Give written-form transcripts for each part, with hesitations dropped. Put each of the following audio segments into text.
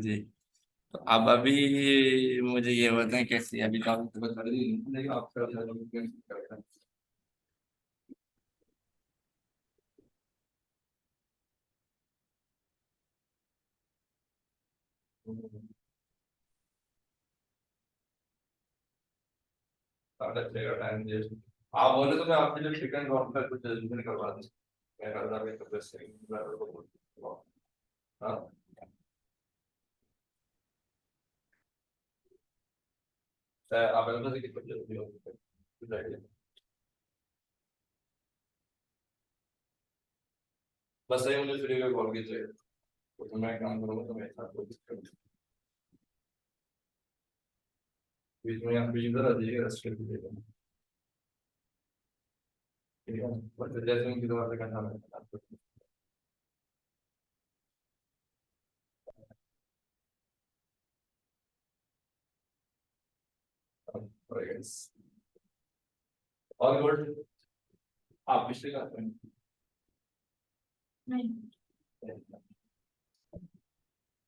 जी। तो अब अभी मुझे ये बताएं कैसे अभी तो आपको बता दी लेकिन आपका साढ़े 6 का टाइम दिया। आप बोले तो मैं आपके लिए चिकन काउंटर कुछ जल्दी में करवा दूं। मैं कर रहा तो बस हाँ। आप ऐसा कितना जल्दी हो कुछ आइडिया। बस सही मुझे फ्री में कॉल कीजिए तो मैं काम करूंगा तो मेरे साथ कोई दिक्कत नहीं। बीच में आप भी इधर आ जाइए रेस्ट कर लीजिएगा। ठीक है बस जैसे उनकी दोबारा से करना है आपको। और गुड आप पिछले क्लास में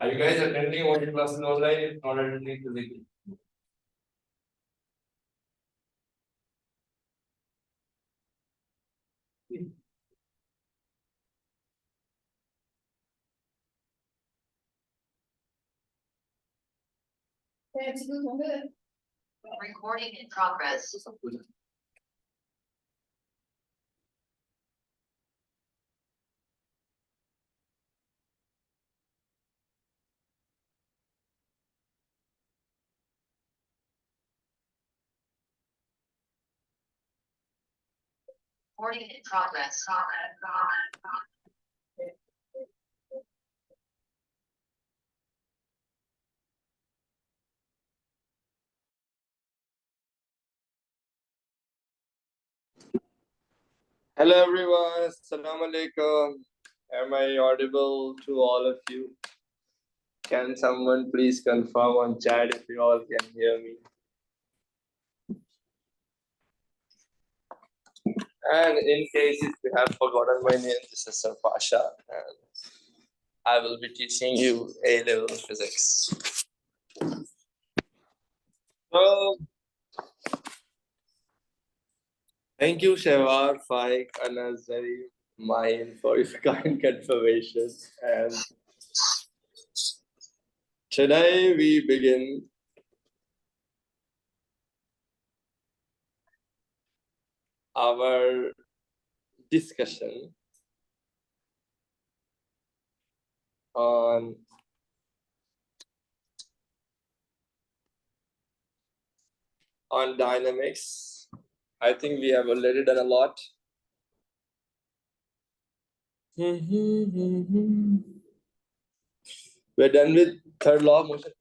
are you guys attending online classes online if not attending physically? Recording in progress. Recording in progress. Hello everyone, Assalamu alaikum. Am I audible to all of you? Can someone please confirm on chat if you all can hear me? And in case if you have forgotten my name, this is Sir Pasha and I will be teaching you A-level physics. So, thank you Shehwar, Faik, Anas, Zareem, Main for your kind confirmation. And today we begin our discussion on dynamics. I think we have already done a lot. We're done with third law of motion.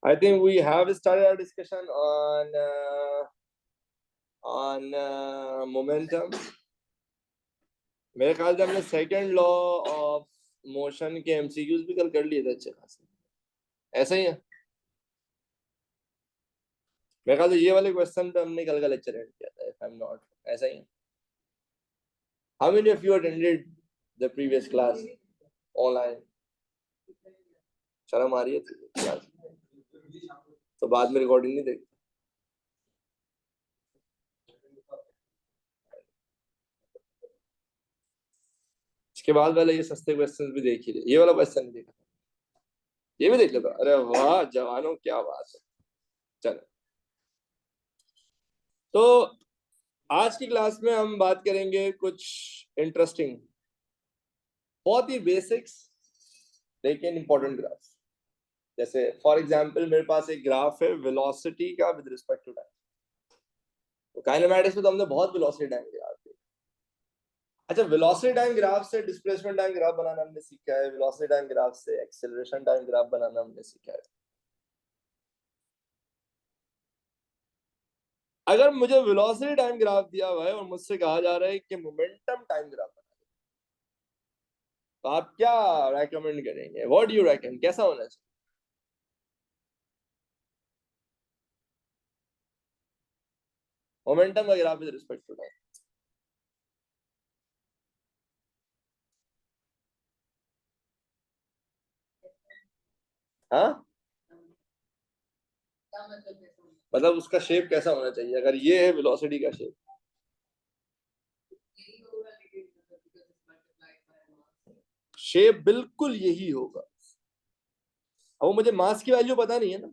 I think we have started our discussion on momentum. मेरे ख्याल से हमने second law of motion के MCQs भी कल कर लिए थे अच्छे खासे। ऐसा ही है मेरे ख्याल से ये वाले क्वेश्चन पे हमने कल का लेक्चर एंड किया था इफ आई एम नॉट ऐसा ही है। How many of you attended the previous class online? शर्म आ रही है क्लास तो बाद में रिकॉर्डिंग नहीं देखते। इसके बाद वाले ये सस्ते क्वेश्चंस भी देख ही ले। ये वाला क्वेश्चन नहीं देखा, ये भी देख लेता। अरे वाह जवानों क्या बात है। चलो तो आज की क्लास में हम बात करेंगे कुछ इंटरेस्टिंग, बहुत ही बेसिक्स लेकिन इंपॉर्टेंट ग्राफ। जैसे फॉर एग्जांपल मेरे पास एक ग्राफ है वेलोसिटी का विद रिस्पेक्ट टू टाइम। तो काइनेमैटिक्स में तो हमने बहुत वेलोसिटी टाइम ग्राफ देखा। अच्छा, वेलोसिटी टाइम ग्राफ से डिस्प्लेसमेंट टाइम ग्राफ बनाना हमने सीखा है, वेलोसिटी टाइम ग्राफ से एक्सेलरेशन टाइम ग्राफ बनाना हमने सीखा है। अगर मुझे वेलोसिटी टाइम ग्राफ दिया हुआ है और मुझसे कहा जा रहा है कि मोमेंटम टाइम ग्राफ बना दे, तो आप क्या रेकमेंड करेंगे? व्हाट डू यू रेकमेंड, कैसा होना चाहिए? मोमेंटम का graph with respect to time. हाँ, मतलब उसका शेप कैसा होना चाहिए अगर ये है वेलोसिटी का शेप? शेप बिल्कुल यही होगा। अब वो मुझे मास की वैल्यू पता नहीं है ना।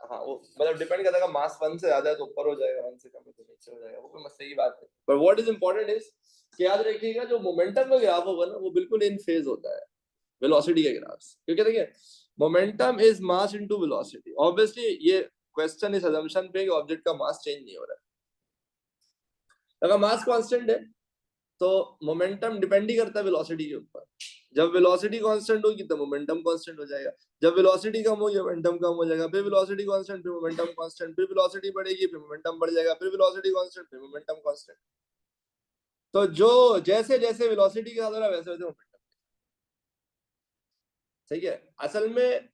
हाँ, वो मतलब डिपेंड करता है, मास 1 से ज्यादा है तो ऊपर हो जाएगा, 1 से कम है तो नीचे हो जाएगा, वो कोई सही बात है। पर व्हाट इज इंपॉर्टेंट इज कि याद रखिएगा जो मोमेंटम का ग्राफ होगा ना वो बिल्कुल इन फेज होता है वेलोसिटी के ग्राफ से, क्योंकि देखिए momentum is mass into velocity. Obviously ये क्वेश्चन इस असम्पशन पे कि ऑब्जेक्ट का मास चेंज नहीं हो रहा है। अगर मास कांस्टेंट है तो मोमेंटम डिपेंड ही करता है वेलोसिटी के ऊपर। जब वेलोसिटी कांस्टेंट होगी तो मोमेंटम कांस्टेंट हो जाएगा, जब वेलोसिटी कम होगी मोमेंटम कम हो जाएगा, फिर वेलोसिटी कांस्टेंट फिर मोमेंटम कांस्टेंट, फिर वेलोसिटी बढ़ेगी फिर मोमेंटम बढ़ जाएगा, फिर वेलोसिटी कांस्टेंट फिर मोमेंटम कांस्टेंट। तो जो जैसे जैसे वेलोसिटी का ज्यादा वैसे वैसे मोमेंटम। सही है। असल में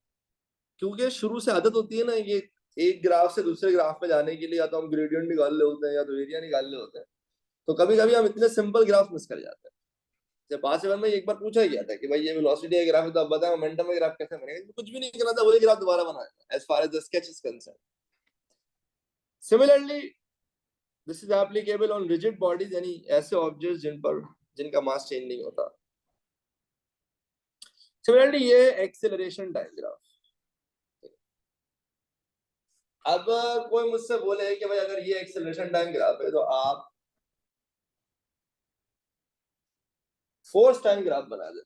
क्योंकि शुरू से आदत होती है ना ये एक ग्राफ से दूसरे ग्राफ में जाने के लिए, या तो हम ग्रेडियंट निकाल ले होते हैं या तो एरिया निकाल ले होते हैं, तो कभी कभी हम इतने सिंपल ग्राफ मिस कर जाते हैं। जब पास सेवन में एक बार पूछा गया था कि भाई ये वेलोसिटी का ग्राफ है तो आप बताएं मोमेंटम का ग्राफ कैसे बनेगा, कुछ भी नहीं करना था, वही ग्राफ दोबारा बनाया as far as the sketch is concern. Similarly this is applicable on rigid bodies, यानी ऐसे ऑब्जेक्ट्स जिनका मास चेंज नहीं होता। सिमिलरली ये एक्सेलरेशन टाइम ग्राफ। अब कोई मुझसे बोले कि भाई अगर ये एक्सेलरेशन टाइम ग्राफ है तो आप फोर्स टाइम ग्राफ बना दे।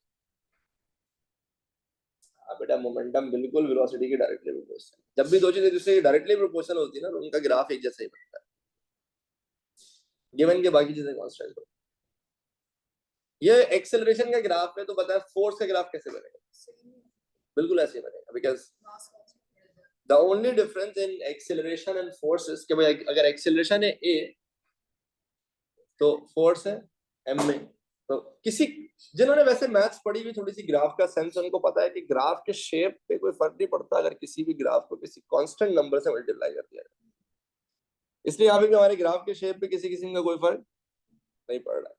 बेटा मोमेंटम बिल्कुल वेलोसिटी की डायरेक्टली प्रोपोर्शनल। जब भी दो चीजें दूसरे की डायरेक्टली प्रोपोर्शनल होती है ना तो उनका ग्राफ एक जैसा ही बनता है, गिवन के बाकी चीजें कांस्टेंट हो। ये एक्सेलरेशन का ग्राफ है तो बताए फोर्स का ग्राफ कैसे बनेगा? बिल्कुल ऐसे ही बनेगा, because the only difference in acceleration and force is कि भाई अगर एक्सेलरेशन है ए तो फोर्स है एम में। तो किसी जिन्होंने वैसे मैथ्स पढ़ी हुई थोड़ी सी ग्राफ का सेंस, उनको पता है कि ग्राफ के शेप पे कोई फर्क नहीं पड़ता अगर किसी भी ग्राफ को किसी कांस्टेंट नंबर से मल्टीप्लाई कर दिया जाए। इसलिए यहाँ पे भी हमारे ग्राफ के शेप पे किसी किस्म का कोई फर्क नहीं पड़ रहा है।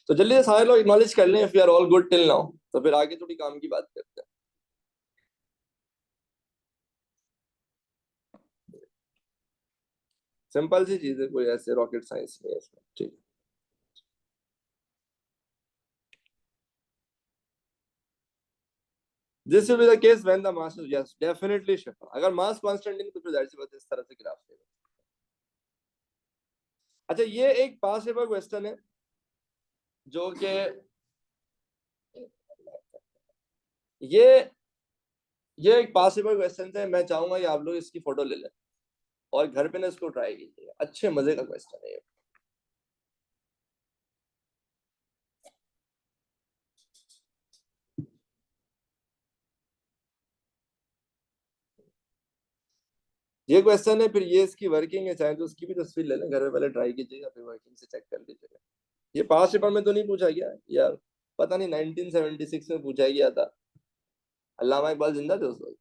तो जल्दी से सारे लोग एक्नॉलेज कर लें if we are all good till now, तो फिर आगे थोड़ी काम की बात करते हैं। सिंपल सी चीज है, कोई ऐसे रॉकेट साइंस नहीं है इसमें। ठीक। This will be the case when the mass is, yes definitely shift. अगर मास कांस्टेंट नहीं तो फिर जाहिर सी बात है इस तरह से ग्राफ देगा। अच्छा, ये एक पास पेपर क्वेश्चन है जो कि ये ये एक पास पेपर क्वेश्चन है। मैं चाहूंगा कि आप लोग इसकी फोटो ले लें और घर पे ना इसको ट्राई कीजिए, अच्छे मजे का क्वेश्चन है ये। ये क्वेश्चन है, फिर ये इसकी वर्किंग है, चाहे तो उसकी भी तस्वीर ले लें घर में, पहले ट्राई कीजिएगा फिर वर्किंग से चेक कर लीजिएगा। ये पास पेपर में तो नहीं पूछा गया यार, पता नहीं 1976 में पूछा गया था। अल्लामा इकबाल जिंदा थे उस वक्त?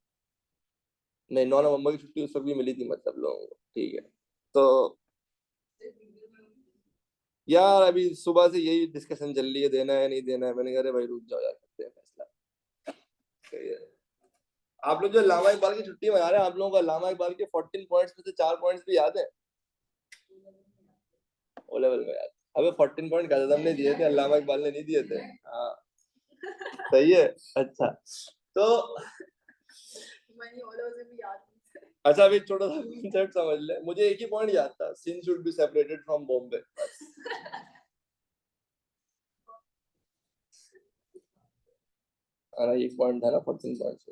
नहीं, 9 नवंबर की छुट्टी उस वक्त भी मिली थी मतलब लोगों को। ठीक है, तो यार अभी सुबह से यही डिस्कशन चल रही है देना है नहीं देना है, मैंने कहा अरे भाई रुक जाओ यार, करते हैं फैसला। सही है। आप लोग जो अल्लामा इकबाल की छुट्टी मना रहे हैं, आप लोगों को अल्लामा इकबाल के 14 पॉइंट्स में से 4 पॉइंट्स भी याद है? ओ लेवल में याद? अबे 14 पॉइंट कायदे आज़म ने दिए थे, अल्लामा इकबाल ने नहीं दिए थे। हाँ सही है। अच्छा तो अच्छा, अभी एक छोटा सा कॉन्सेप्ट समझ ले। मुझे एक ही पॉइंट याद था, Sindh should be separated from Bombay. एक पॉइंट था ना 14 पॉइंट्स।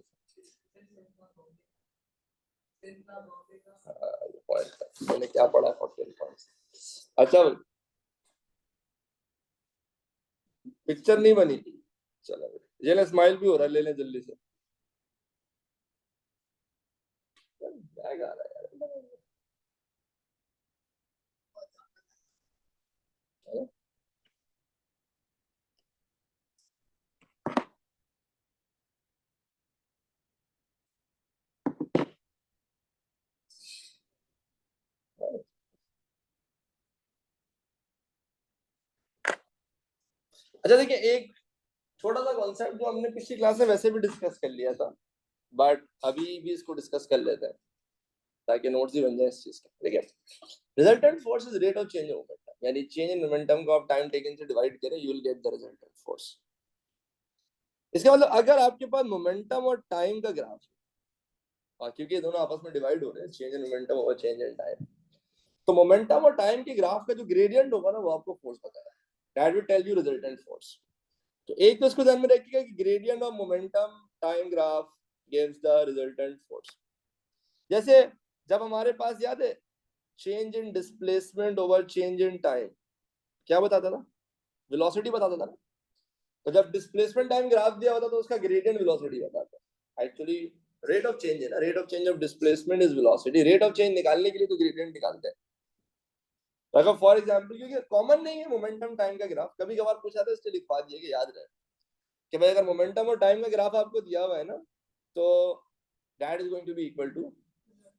मैंने क्या पढ़ा 14 पॉइंट्स। अच्छा पिक्चर नहीं बनी, चलो ये ले स्माइल भी हो रहा है, ले लें जल्दी से। बैग आ रहा है यार। अच्छा देखिए, एक छोटा सा कॉन्सेप्ट जो हमने पिछली क्लास में वैसे भी डिस्कस कर लिया था, बट अभी भी इसको डिस्कस कर लेते हैं ताकि नोट्स भी बन जाए इस चीज के। देखिए, resultant force is rate of change of momentum, यानी चेंज इन मोमेंटम को आप टाइम टेकन से डिवाइड करें, you will get the resultant force. इसका मतलब अगर आपके पास मोमेंटम और टाइम का ग्राफ है, और क्योंकि दोनों आपस में डिवाइड हो रहे हैं, चेंज इन मोमेंटम और चेंज इन टाइम, तो मोमेंटम और टाइम के ग्राफ का जो ग्रेडियंट होगा ना, वो आपको फोर्स बताएगा, that will tell you resultant force. तो एक तो इसको ध्यान में रखिएगा कि gradient of momentum time graph gives the resultant force. जैसे जब हमारे पास याद है change in displacement over change in time क्या बताता था, वेलोसिटी बताता था ना। तो जब डिस्प्लेसमेंट टाइम ग्राफ दिया होता तो उसका ग्रेडियंट वेलोसिटी बताता है। एक्चुअली रेट ऑफ चेंज है ना, rate of change of displacement is velocity. Rate of change निकालने के लिए तो ग्रेडियंट निकालते हैं। अगर फॉर एग्जांपल, क्योंकि कॉमन नहीं है मोमेंटम टाइम का ग्राफ, कभी कभार पूछा था इसलिए लिखवा दिए कि याद रहे कि भाई अगर मोमेंटम और टाइम का ग्राफ आपको दिया हुआ है ना, तो that is going to be equal to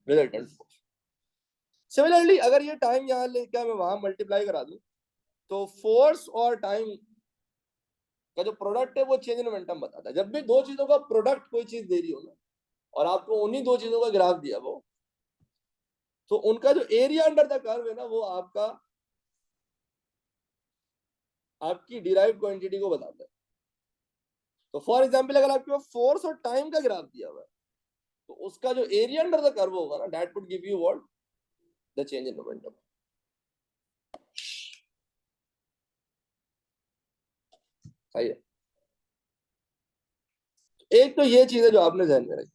resultant force. Similarly अगर ये टाइम यहाँ लेकर मैं वहां मल्टीप्लाई करा दूं, तो फोर्स और टाइम का जो प्रोडक्ट है वो चेंज इन मोमेंटम बताता है। जब भी दो चीजों का प्रोडक्ट कोई चीज दे रही हो ना, और आपको उन्हीं दो चीजों का ग्राफ दिया वो, तो उनका जो एरिया अंडर द कर्व है ना, वो आपकी डिराइव्ड क्वांटिटी को बताता है। तो फॉर एग्जांपल अगर आपके पास फोर्स और टाइम का ग्राफ दिया हुआ है, तो उसका जो एरिया अंडर द कर्व होगा ना, that would give you what, the change in momentum. सही है। एक तो ये चीज है जो आपने ध्यान में रखी।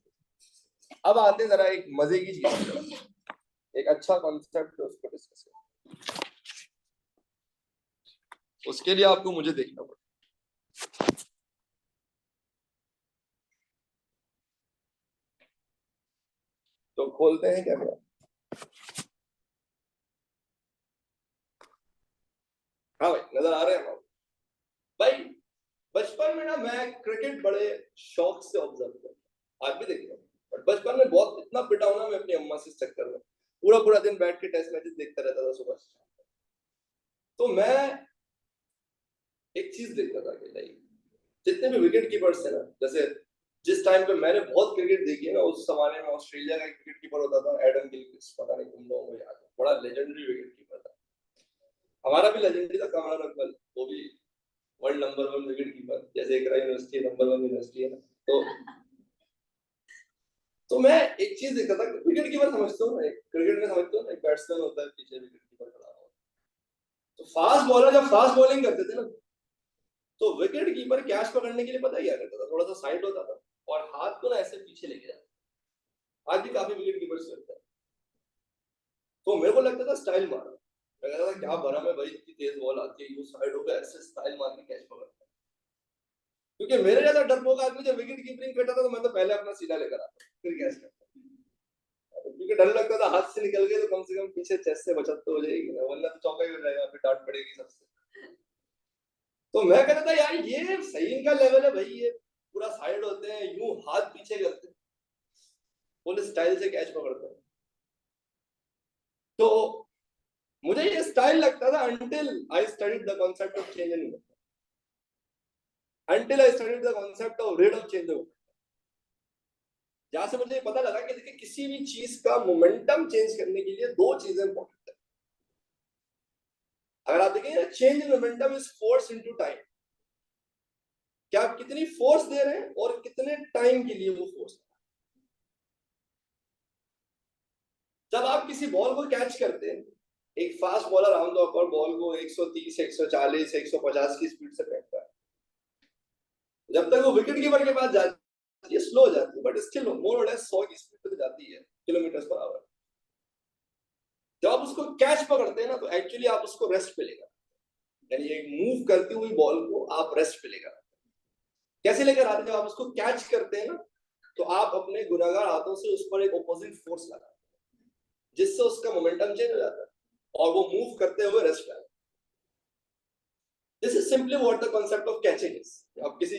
अब आते हैं जरा एक मजे की चीज, एक अच्छा कॉन्सेप्ट उसको डिस्कस करें। उसके लिए आपको मुझे देखना पड़ेगा। तो खोलते हैं कैमरा। हाँ भाई, नजर आ रहे हैं भाई। बचपन में ना मैं क्रिकेट बड़े शौक से ऑब्जर्व करता, आज भी देखता हूँ, बट बचपन में बहुत इतना पिटा हूं ना मैं अपनी अम्मा से इस चक्कर में, पूरा पूरा दिन बैठ के टेस्ट मैचेस देखता रहता था सुबह से। तो मैं एक चीज देखता था कि लाइक जितने भी विकेट कीपर्स थे ना, जैसे जिस टाइम पे मैंने बहुत क्रिकेट देखी है ना, उस जमाने में ऑस्ट्रेलिया का एक विकेट कीपर होता था एडम गिलक्रिस्ट, पता नहीं तुम लोगों को याद है, बड़ा लेजेंडरी विकेट कीपर था। हमारा भी लेजेंडरी था कमरान अकमल, वो भी वर्ल्ड नंबर 1 विकेट कीपर, जैसे एक यूनिवर्सिटी नंबर 1 यूनिवर्सिटी है ना। तो मैं एक चीज देखता था, विकेट कीपर समझते हो ना, क्रिकेट में समझते हो ना, एक बैट्समैन होता है पीछे विकेट कीपर खड़ा हुआ, तो फास्ट बॉलर जब फास्ट बॉलिंग करते थे ना, तो विकेट कीपर कैच पकड़ने के लिए पता क्या करता था, थोड़ा सा साइड होता था और हाथ को ना ऐसे पीछे लेके जाता। आज भी काफी विकेट कीपर्स करते हैं। तो मेरे को लगता था स्टाइल मारना, मैं कहता था क्या भरा में भाई, इतनी तेज बॉल आती है, यूं साइड होकर ऐसे स्टाइल मार के कैच पकड़ता है। क्योंकि मेरे जैसा डरपोक आदमी जब विकेट कीपिंग करता था, तो मैं तो पहले अपना सीधा लेकर आता फिर कैच करता, क्योंकि डर लगता था हाथ से निकल गए तो कम से कम पीछे चेस्ट से बचत तो हो जाएगी ना, वरना तो चौका ही हो जाएगा, फिर डांट पड़ेगी सबसे। तो मैं कहता था यार ये सही इनका लेवल है भाई, ये पूरा साइड होते हैं, यूं हाथ पीछे करते हैं, फुल स्टाइल से कैच पकड़ते हैं। तो मुझे ये स्टाइल लगता था until I studied the concept of change in momentum, until I studied the concept of rate of change of momentum, जहां से मुझे पता लगा कि देखिए किसी भी चीज का मोमेंटम चेंज करने के लिए दो चीजें इंपॉर्टेंट है। अगर आप देखेंगे change in momentum is force into time, क्या आप कितनी फोर्स दे रहे हैं और कितने टाइम के लिए वो फोर्स। जब आप किसी बॉल को कैच करते हैं, एक फास्ट बॉलर आमतौर पर बॉल को 130, 140, 150 की स्पीड से फेंकता है, जब तक वो विकेट कीपर के पास जाती है स्लो हो जाती है, बट स्टिल मोर और लेस 100 की स्पीड पे जाती है, किलोमीटर पर आवर। जब आप उसको कैच पकड़ते हैं ना, तो एक्चुअली आप उसको रेस्ट पे लेकर, यानी एक मूव करती हुई बॉल को आप रेस्ट पे लेकर आते हैं। कैसे लेकर आते हैं? जब आप उसको कैच करते हैं ना, तो आप अपने गुनाहगार हाथों से उस पर एक ऑपोजिट फोर्स लगाते हैं, जिससे उसका मोमेंटम चेंज हो जाता है और वो मूव करते हुए रेस्ट पे आता है। This is simply what the concept of catching is. आप किसी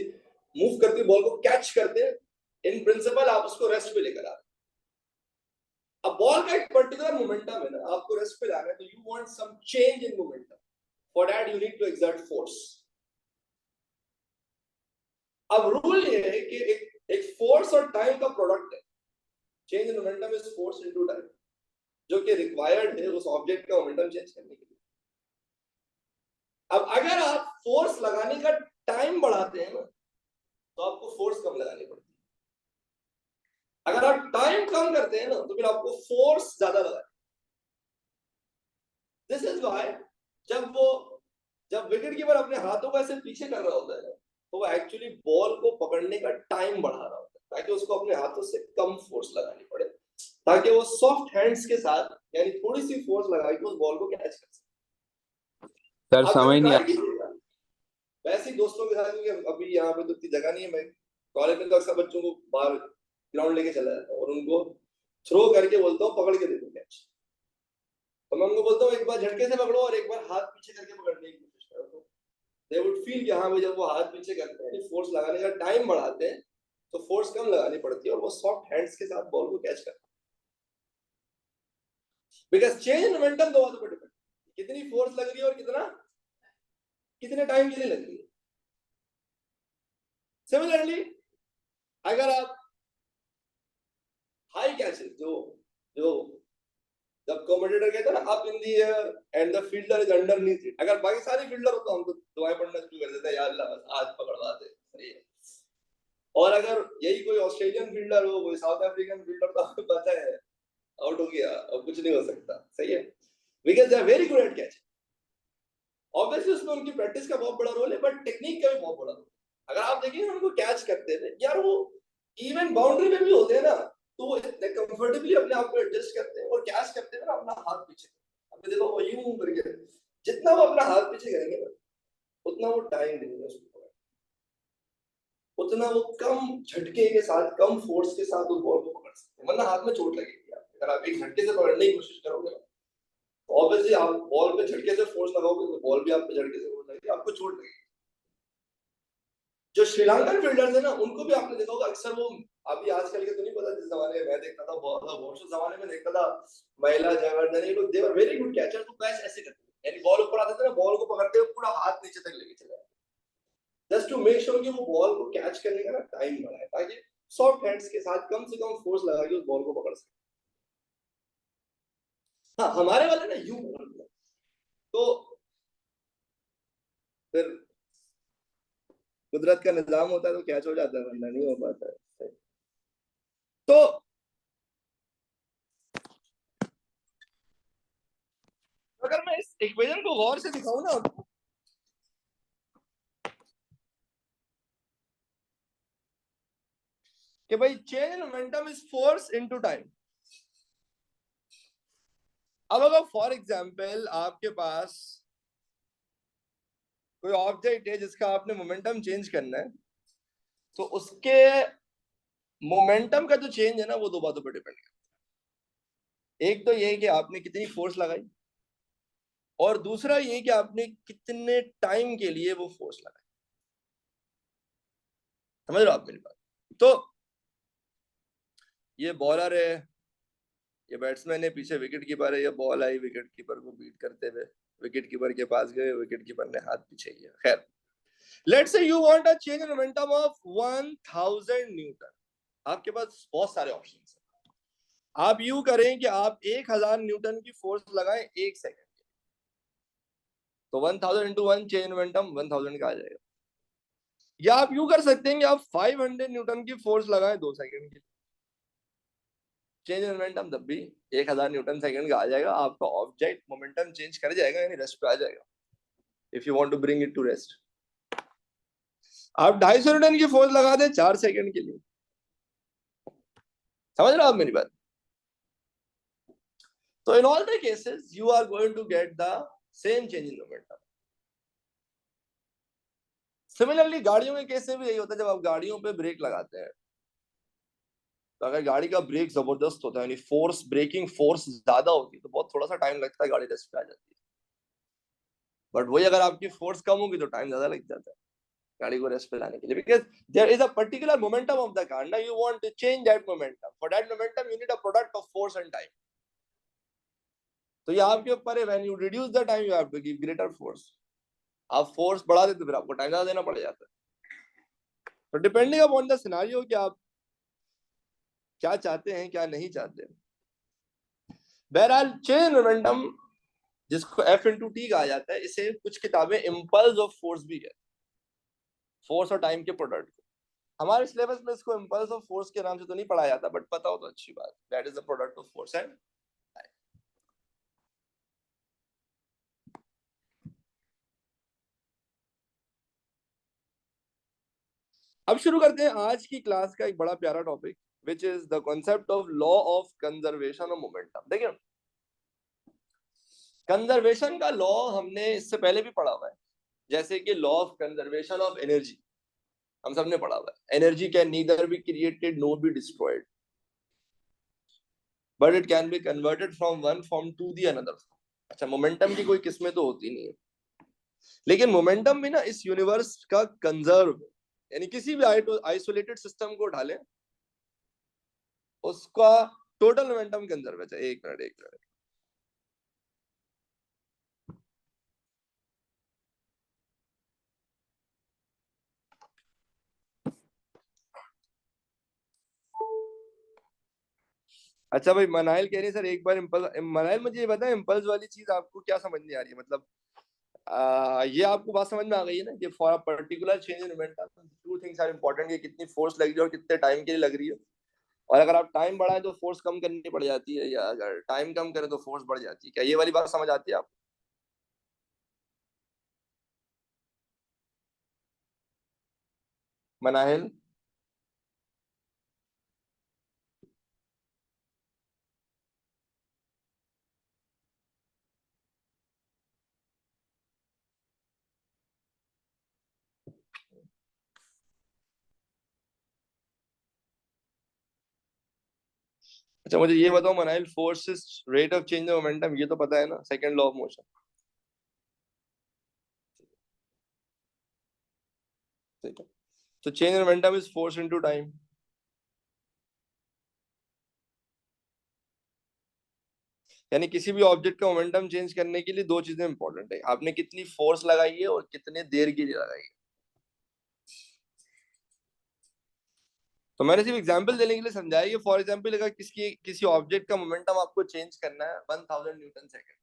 मूव करती बॉल को कैच करते हैं, इन प्रिंसिपल आप उसको रेस्ट पे लेकर आते हैं। अब बॉल का एक पर्टिकुलर मोमेंटम है ना, आपको रेस्ट पे लाना है, तो you want some change in momentum, for that you need to exert force. अब रूल ये है कि एक फोर्स और टाइम का प्रोडक्ट है। Change in momentum is force into time, जो कि रिक्वायर्ड है उस ऑब्जेक्ट का मोमेंटम चेंज करने के लिए। अब अगर आप फोर्स लगाने का टाइम बढ़ाते हैं ना, तो आपको फोर्स कम लगानी पड़ती है। अगर आप टाइम कम करते हैं ना, तो फिर आपको फोर्स ज्यादा लगानी। दिस इज व्हाई जब विकेट कीपर अपने हाथों को ऐसे पीछे कर रहा होता है, तो वो एक्चुअली बॉल को पकड़ने का टाइम बढ़ा रहा होता है, ताकि उसको अपने हाथों से कम फोर्स लगानी पड़े, ताकि वो सॉफ्ट हैंड्स के साथ, यानी थोड़ी सी फोर्स लगा के उस बॉल को कैच कर सके। सर समझ नहीं ट्राई कीजिएगा वैसे ही दोस्तों के साथ, क्योंकि अभी यहाँ पे तो इतनी जगह नहीं है। मैं कॉलेज में तो अक्सर बच्चों को बाहर ग्राउंड लेके चला जाता हूँ और उनको थ्रो करके बोलता हूँ पकड़ के दे दो कैच। तो मैं उनको बोलता हूँ एक बार झटके से पकड़ो और एक बार हाथ पीछे करके पकड़ने की कोशिश करो, तो दे वुड फील कि हाँ भाई, जब वो हाथ पीछे करते हैं, फोर्स लगाने का टाइम बढ़ाते हैं, तो फोर्स कम लगानी पड़ती है और वो सॉफ्ट हैंड्स के साथ बॉल को कैच करते हैं। बिकॉज चेंज इन मोमेंटम दो बातों पर डिपेंड, कितनी फोर्स लग रही है और कितने टाइम के लिए लग रही है। सिमिलरली अगर आप हाई कैचेस, जो जब कमेंटेटर कहते हैं ना up in the air and the fielder is underneath it, अगर बाकी सारे फील्डर हो तो हम तो दुआएं पढ़ना शुरू कर देते हैं, या अल्लाह बस आज पकड़वा दे, सही है। और अगर यही कोई ऑस्ट्रेलियन फील्डर हो, कोई साउथ अफ्रीकन फील्डर, तो आपको पता है आउट हो गया, अब कुछ नहीं हो सकता, सही है, because they are very good at catch. Obviously उसमें उनकी प्रैक्टिस का बहुत बड़ा रोल है, बट टेक्निक का भी बहुत बड़ा रोल है। अगर आप देखिए उनको कैच करते थे यार, वो इवन बाउंड्री में भी होते हैं ना, तो वो इतने कंफर्टेबली अपने आप को एडजस्ट करते हैं और कैच करते हैं ना अपना हाथ पीछे। अब देखो वो यूं करके, जितना वो अपना हाथ पीछे करेंगे ना, उतना वो टाइम देंगे उसको, उतना वो कम झटके के साथ, कम फोर्स के साथ उस बॉल को पकड़ सकते हैं, वरना हाथ में चोट लगेगी। अगर आप एक झटके से पकड़ने की कोशिश करोगे, तो ऑब्वियसली आप बॉल पे झटके से फोर्स लगाओगे, तो बॉल भी आप पे झटके से फोर्स लगेगी, आपको चोट लगेगी। जो श्रीलंकन फील्डर्स है ना, उनको भी आपने देखा होगा, अक्सर वो, अभी आजकल के तो नहीं पता, जिस जमाने में मैं देखता था, बहुत जमाने में देखता था, महिला जयवर्धन, ये लोग दे वर वेरी गुड कैचर, तो कैच ऐसे करते थे, यानी बॉल ऊपर आते थे ना, बॉल को पकड़ते हुए पूरा हाथ नीचे तक लेके चले, जस्ट टू मेक श्योर कि वो बॉल को कैच करने का ना टाइम बढ़ाए, ताकि सॉफ्ट हैंड्स के साथ कम से कम फोर्स लगा के उस बॉल को पकड़ सके। हाँ, हमारे वाले ना यूं पकड़ते हैं, तो फिर कुदरत का निजाम होता है तो कैच हो जाता है, वरना नहीं हो पाता है। तो अगर मैं इस इक्वेशन को गौर से दिखाऊं ना, कि भाई change in momentum is force into time. अब अगर फॉर एग्जांपल आपके पास कोई ऑब्जेक्ट है जिसका आपने मोमेंटम चेंज करना है, तो उसके मोमेंटम का जो चेंज है ना, वो दो बातों पर डिपेंड करता है। एक तो ये कि आपने कितनी फोर्स लगाई, और दूसरा ये कि आपने कितने टाइम के लिए वो फोर्स लगाई। समझ रहे हो आप मेरी बात? तो ये बॉलर है, ये बैट्समैन है, पीछे विकेट कीपर है, ये बॉल आई, विकेट कीपर को बीट करते हुए विकेट कीपर के पास गए, विकेट कीपर ने हाथ पीछे किया। खैर, let's say you want a change in momentum of 1000 Newton. आपके पास बहुत सारे ऑप्शंस हैं। आप यू करें कि आप 1000 न्यूटन की फोर्स लगाएं 1 सेकंड, तो 1000 into 1 चेंज मोमेंटम 1000 का आ जाएगा। या आप यू कर सकते हैं कि आप 500 न्यूटन की फोर्स लगाएं 2 सेकंड के, चेंज मोमेंटम तब भी 1000 न्यूटन सेकंड का आ जाएगा। आपका ऑब्जेक्ट मोमेंटम चेंज कर जाएगा, यानी रेस्ट पे आ जाएगा। If you want to bring it to rest, आप 250 न्यूटन की फोर्स लगा दें 4 सेकंड के लिए। समझ रहे हो आप मेरी बात? So in all the cases, you are going to get the same change in momentum. Similarly, गाड़ियों के केस में भी यही होता है, जब आप गाड़ियों पे ब्रेक लगाते हैं, तो अगर गाड़ी का ब्रेक जबरदस्त होता है, यानी फोर्स, ब्रेकिंग फोर्स ज्यादा होती है, तो बहुत थोड़ा सा टाइम लगता है, गाड़ी रेस्ट पे आ जाती है. बट वही अगर आपकी फोर्स कम होगी तो टाइम ज्यादा लग जाता है गाड़ी को रेस्ट पे लाने के लिए, because there is a particular momentum of the car. Now you want to change that momentum. For that momentum, you need a product of force and time. तो ये आपके ऊपर है. When you reduce the time, you have to give greater force. आप force बढ़ा देते, फिर आपको टाइम ज्यादा देना पड़ जाता है. तो डिपेंडिंग अपॉन द सिनेरियो कि आप क्या चाहते हैं, क्या नहीं चाहते. बहरहाल चेंज मोमेंटम, जिसको F into T कहा जाता है, इसे कुछ किताबें इम्पल्स ऑफ फोर्स भी कहते हैं, फोर्स और टाइम के प्रोडक्ट को. हमारे सिलेबस में इसको इम्पल्स ऑफ फोर्स के नाम से तो नहीं पढ़ाया जाता, बट पता हो तो अच्छी बात. That is the product of force and time. अब शुरू करते हैं आज की क्लास का एक बड़ा प्यारा topic, which is the concept of law of conservation of momentum. देखिए, कंजर्वेशन का लॉ हमने इससे पहले भी पढ़ा हुआ है, जैसे कि law of conservation of energy हम सबने पढ़ा हुआ है. Energy can neither be created nor be destroyed, but it can be converted from one form to the another. अच्छा, मोमेंटम की कोई किस्में तो होती नहीं है, लेकिन मोमेंटम भी ना इस यूनिवर्स का कंजर्व, यानी किसी भी आइसोलेटेड सिस्टम को उठा लें, उसका टोटल मोमेंटम कंजर्व है. एक मिनट. अच्छा भाई, मनाइल कह रही है सर एक बार इम्पल्स. मनाइल मुझे ये बताया, इम्पल्स वाली चीज आपको क्या समझ नहीं आ रही है? मतलब ये आपको बात समझ में आ गई है ना कि for a particular change in momentum two things are important, कि कितनी फोर्स लग रही है और कितने टाइम के लिए लग रही है. और अगर आप टाइम बढ़ाएं तो फोर्स कम करनी पड़ जाती है, या अगर टाइम कम करें तो फोर्स बढ़ जाती है. क्या ये वाली बात समझ आती है आपको? मनाहिल, अच्छा मुझे ये बताओ Manahil, force is rate of change of momentum, ये तो पता है ना, सेकंड लॉ ऑफ मोशन. ठीक है, तो change in momentum is force into time. यानी किसी भी ऑब्जेक्ट का मोमेंटम चेंज करने के लिए दो चीजें इंपॉर्टेंट है, आपने कितनी फोर्स लगाई है और कितने देर के लिए लगाई है. तो मैंने सिर्फ एग्जांपल देने के लिए समझाया कि फॉर एग्जांपल अगर किसी ऑब्जेक्ट का मोमेंटम आपको चेंज करना है 1000 न्यूटन सेकंड,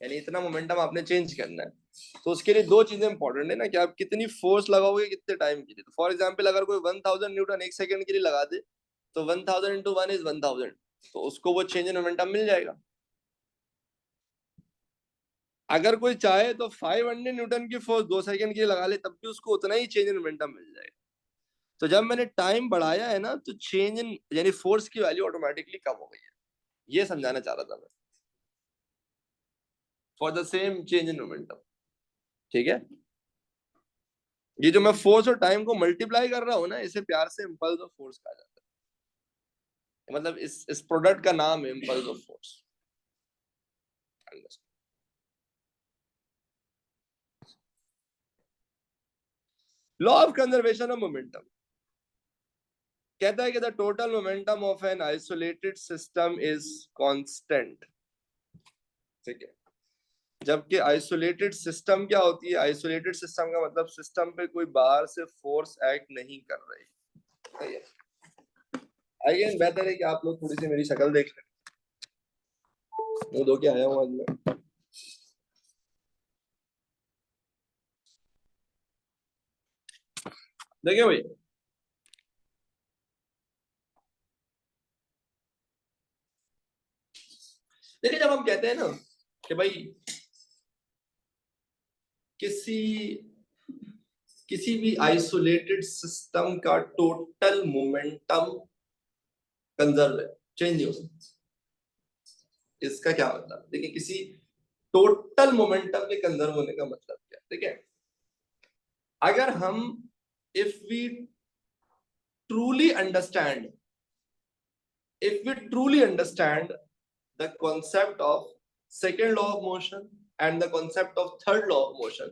यानी इतना मोमेंटम आपने चेंज करना है, तो उसके लिए दो चीजें इंपॉर्टेंट है ना, कि आप कितनी फोर्स लगाओगे कितने टाइम के लिए. तो फॉर एग्जांपल अगर कोई 1000 न्यूटन एक सेकंड के लिए लगा दे, तो 1000 into 1 is 1000, तो उसको वो चेंज इन मोमेंटम मिल जाएगा. अगर कोई चाहे तो 500 न्यूटन की फोर्स 2 सेकंड के लिए लगा ले, तब भी उसको उतना ही चेंज इन मोमेंटम मिल जाएगा. तो जब मैंने टाइम बढ़ाया है ना, तो चेंज इन यानी फोर्स की वैल्यू ऑटोमेटिकली कम हो गई है. ये समझाना चाह रहा था मैं, for the same change in momentum. ठीक है, ये जो मैं फोर्स और टाइम को मल्टीप्लाई कर रहा हूं ना, इसे प्यार से इंपल्स ऑफ फोर्स कहा जाता है. मतलब इस प्रोडक्ट का नाम है impulse of force. Law of conservation of momentum कहता है कि the total momentum of an isolated system is constant. ठीक है, जबकि आइसोलेटेड सिस्टम क्या होती है? आइसोलेटेड सिस्टम का मतलब सिस्टम पे कोई बाहर से फोर्स एक्ट नहीं कर रही है. अगेन बेहतर है कि आप लोग थोड़ी सी मेरी शक्ल देख लें. मुंह धो के आया हूं आज मैं. देखिए भाई, देखिए जब हम कहते हैं ना कि भाई किसी किसी भी आइसोलेटेड सिस्टम का टोटल मोमेंटम कंजर्व है, चेंज नहीं हो सकता. इसका क्या मतलब, देखिए किसी टोटल मोमेंटम के कंजर्व होने का मतलब क्या, ठीक है। अगर हम if we truly understand the concept of second law of motion and the concept of third law of motion,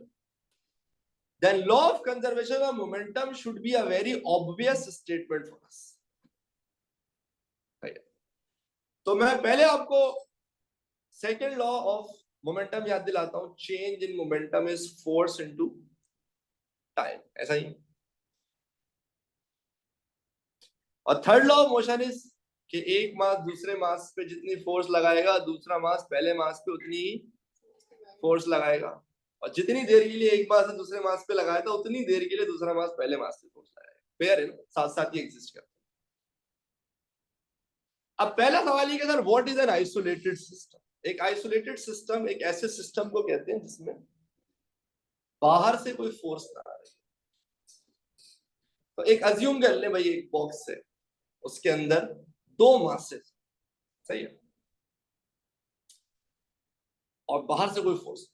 then law of conservation of momentum should be a very obvious statement for us. तो मैं पहले आपको second law of momentum याद दिलाता हूं, change in momentum is force into time, ऐसा ही। और third law of motion is कि एक मास दूसरे मास पे जितनी फोर्स लगाएगा, दूसरा मास पहले मास पे उतनी ही फोर्स लगाएगा, और जितनी देर के लिए एक मास दूसरे मास पे लगाया था उतनी देर के लिए दूसरा मास पहले मास पे फोर्स लगाएगा। पेयर है ना, साथ साथ ही एग्जिस्ट करता है। अब पहला सवाल ये कि sir what is an isolated system. एक आइसोलेटेड सिस्टम एक ऐसे सिस्टम को कहते हैं जिसमें बाहर से कोई फोर्स ना आ रही। तो एक अज्यूम कर ले भाई, एक बॉक्स है, उसके अंदर दो मासेस, सही है, और बाहर से कोई फोर्स,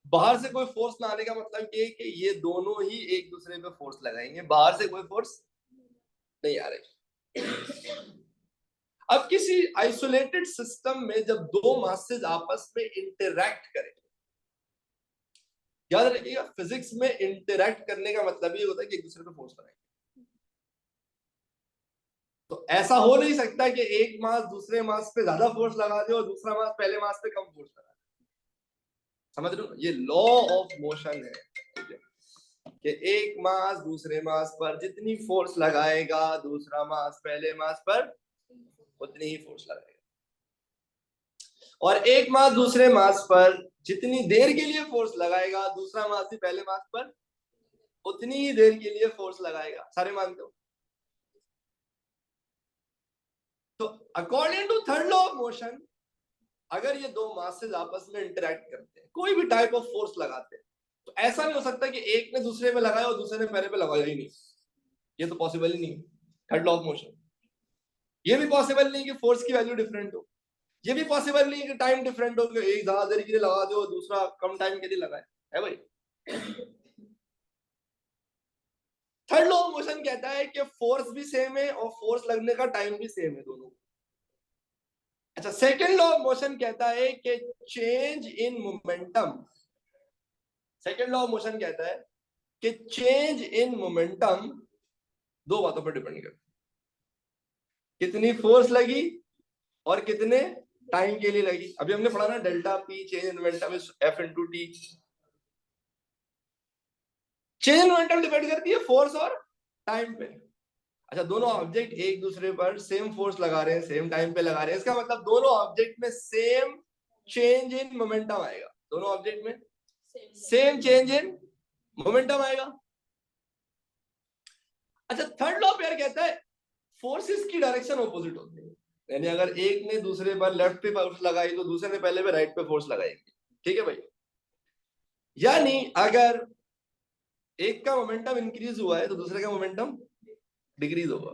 बाहर से कोई फोर्स ना आने का मतलब ये कि ये दोनों ही एक दूसरे पे फोर्स लगाएंगे, बाहर से कोई फोर्स नहीं आ रही। अब किसी आइसोलेटेड सिस्टम में जब दो मासेस आपस में इंटरैक्ट करें, याद रखिएगा फिजिक्स में इंटरैक्ट करने का मतलब ये होता है कि एक दूसरे पे फोर्स लगाएंगे। तो ऐसा हो नहीं सकता कि एक मास दूसरे मास पे ज्यादा फोर्स लगा दे और दूसरा मास पहले मास पे कम फोर्स लगा दे। समझ रहे हो, ये लॉ ऑफ मोशन है कि एक मास दूसरे मास पर जितनी फोर्स लगाएगा, दूसरा मास पहले मास पर उतनी ही फोर्स लगाएगा, और एक मास दूसरे मास पर जितनी देर के लिए फोर्स लगाएगा, दूसरा मास भी पहले मास पर उतनी ही देर के लिए फोर्स लगाएगा। सारे मानते हो? तो according to third law of motion, अगर ये दो मासेस आपस में इंटरैक्ट करते हैं, कोई भी टाइप ऑफ फोर्स लगाते हैं, तो ऐसा नहीं हो सकता कि एक ने दूसरे पे लगाया और दूसरे ने पहले पे लगाया ही नहीं। ये तो पॉसिबल ही नहीं। थर्ड लॉ ऑफ मोशन ये भी पॉसिबल नहीं कि फोर्स की वैल्यू डिफरेंट हो, ये भी पॉसिबल नहीं कि टाइम डिफरेंट हो, कि एक ज्यादा देर के लिए लगा दो दूसरा कम टाइम के लिए लगाए, है भाई। थर्ड लॉ ऑफ मोशन कहता है कि फोर्स भी सेम है और फोर्स लगने का टाइम भी सेम है दोनों। अच्छा, सेकेंड लॉ ऑफ मोशन कहता है कि change in momentum, second law of motion कहता है कि चेंज इन मोमेंटम दो बातों पर डिपेंड करता है, कितनी फोर्स लगी और कितने टाइम के लिए लगी। अभी हमने पढ़ा ना, delta P change in momentum is F into T. Change in momentum depend करती है फोर्स और टाइम पे। अच्छा, दोनों ऑब्जेक्ट एक दूसरे पर सेम फोर्स लगा रहे हैं, सेम टाइम पे लगा रहे हैं, इसका मतलब दोनों ऑब्जेक्ट में सेम चेंज इन मोमेंटम आएगा, दोनों ऑब्जेक्ट में सेम चेंज इन मोमेंटम आएगा। अच्छा, थर्ड लॉ पेयर कहता है फोर्सेस की डायरेक्शन ऑपोजिट होती है, यानी अगर एक ने दूसरे पर लेफ्ट पे फोर्स लगाई तो दूसरे ने पहले पे राइट पे फोर्स लगाएगी, ठीक है भाई। यानी अगर एक का मोमेंटम इंक्रीज हुआ है तो दूसरे का मोमेंटम डिक्रीज होगा।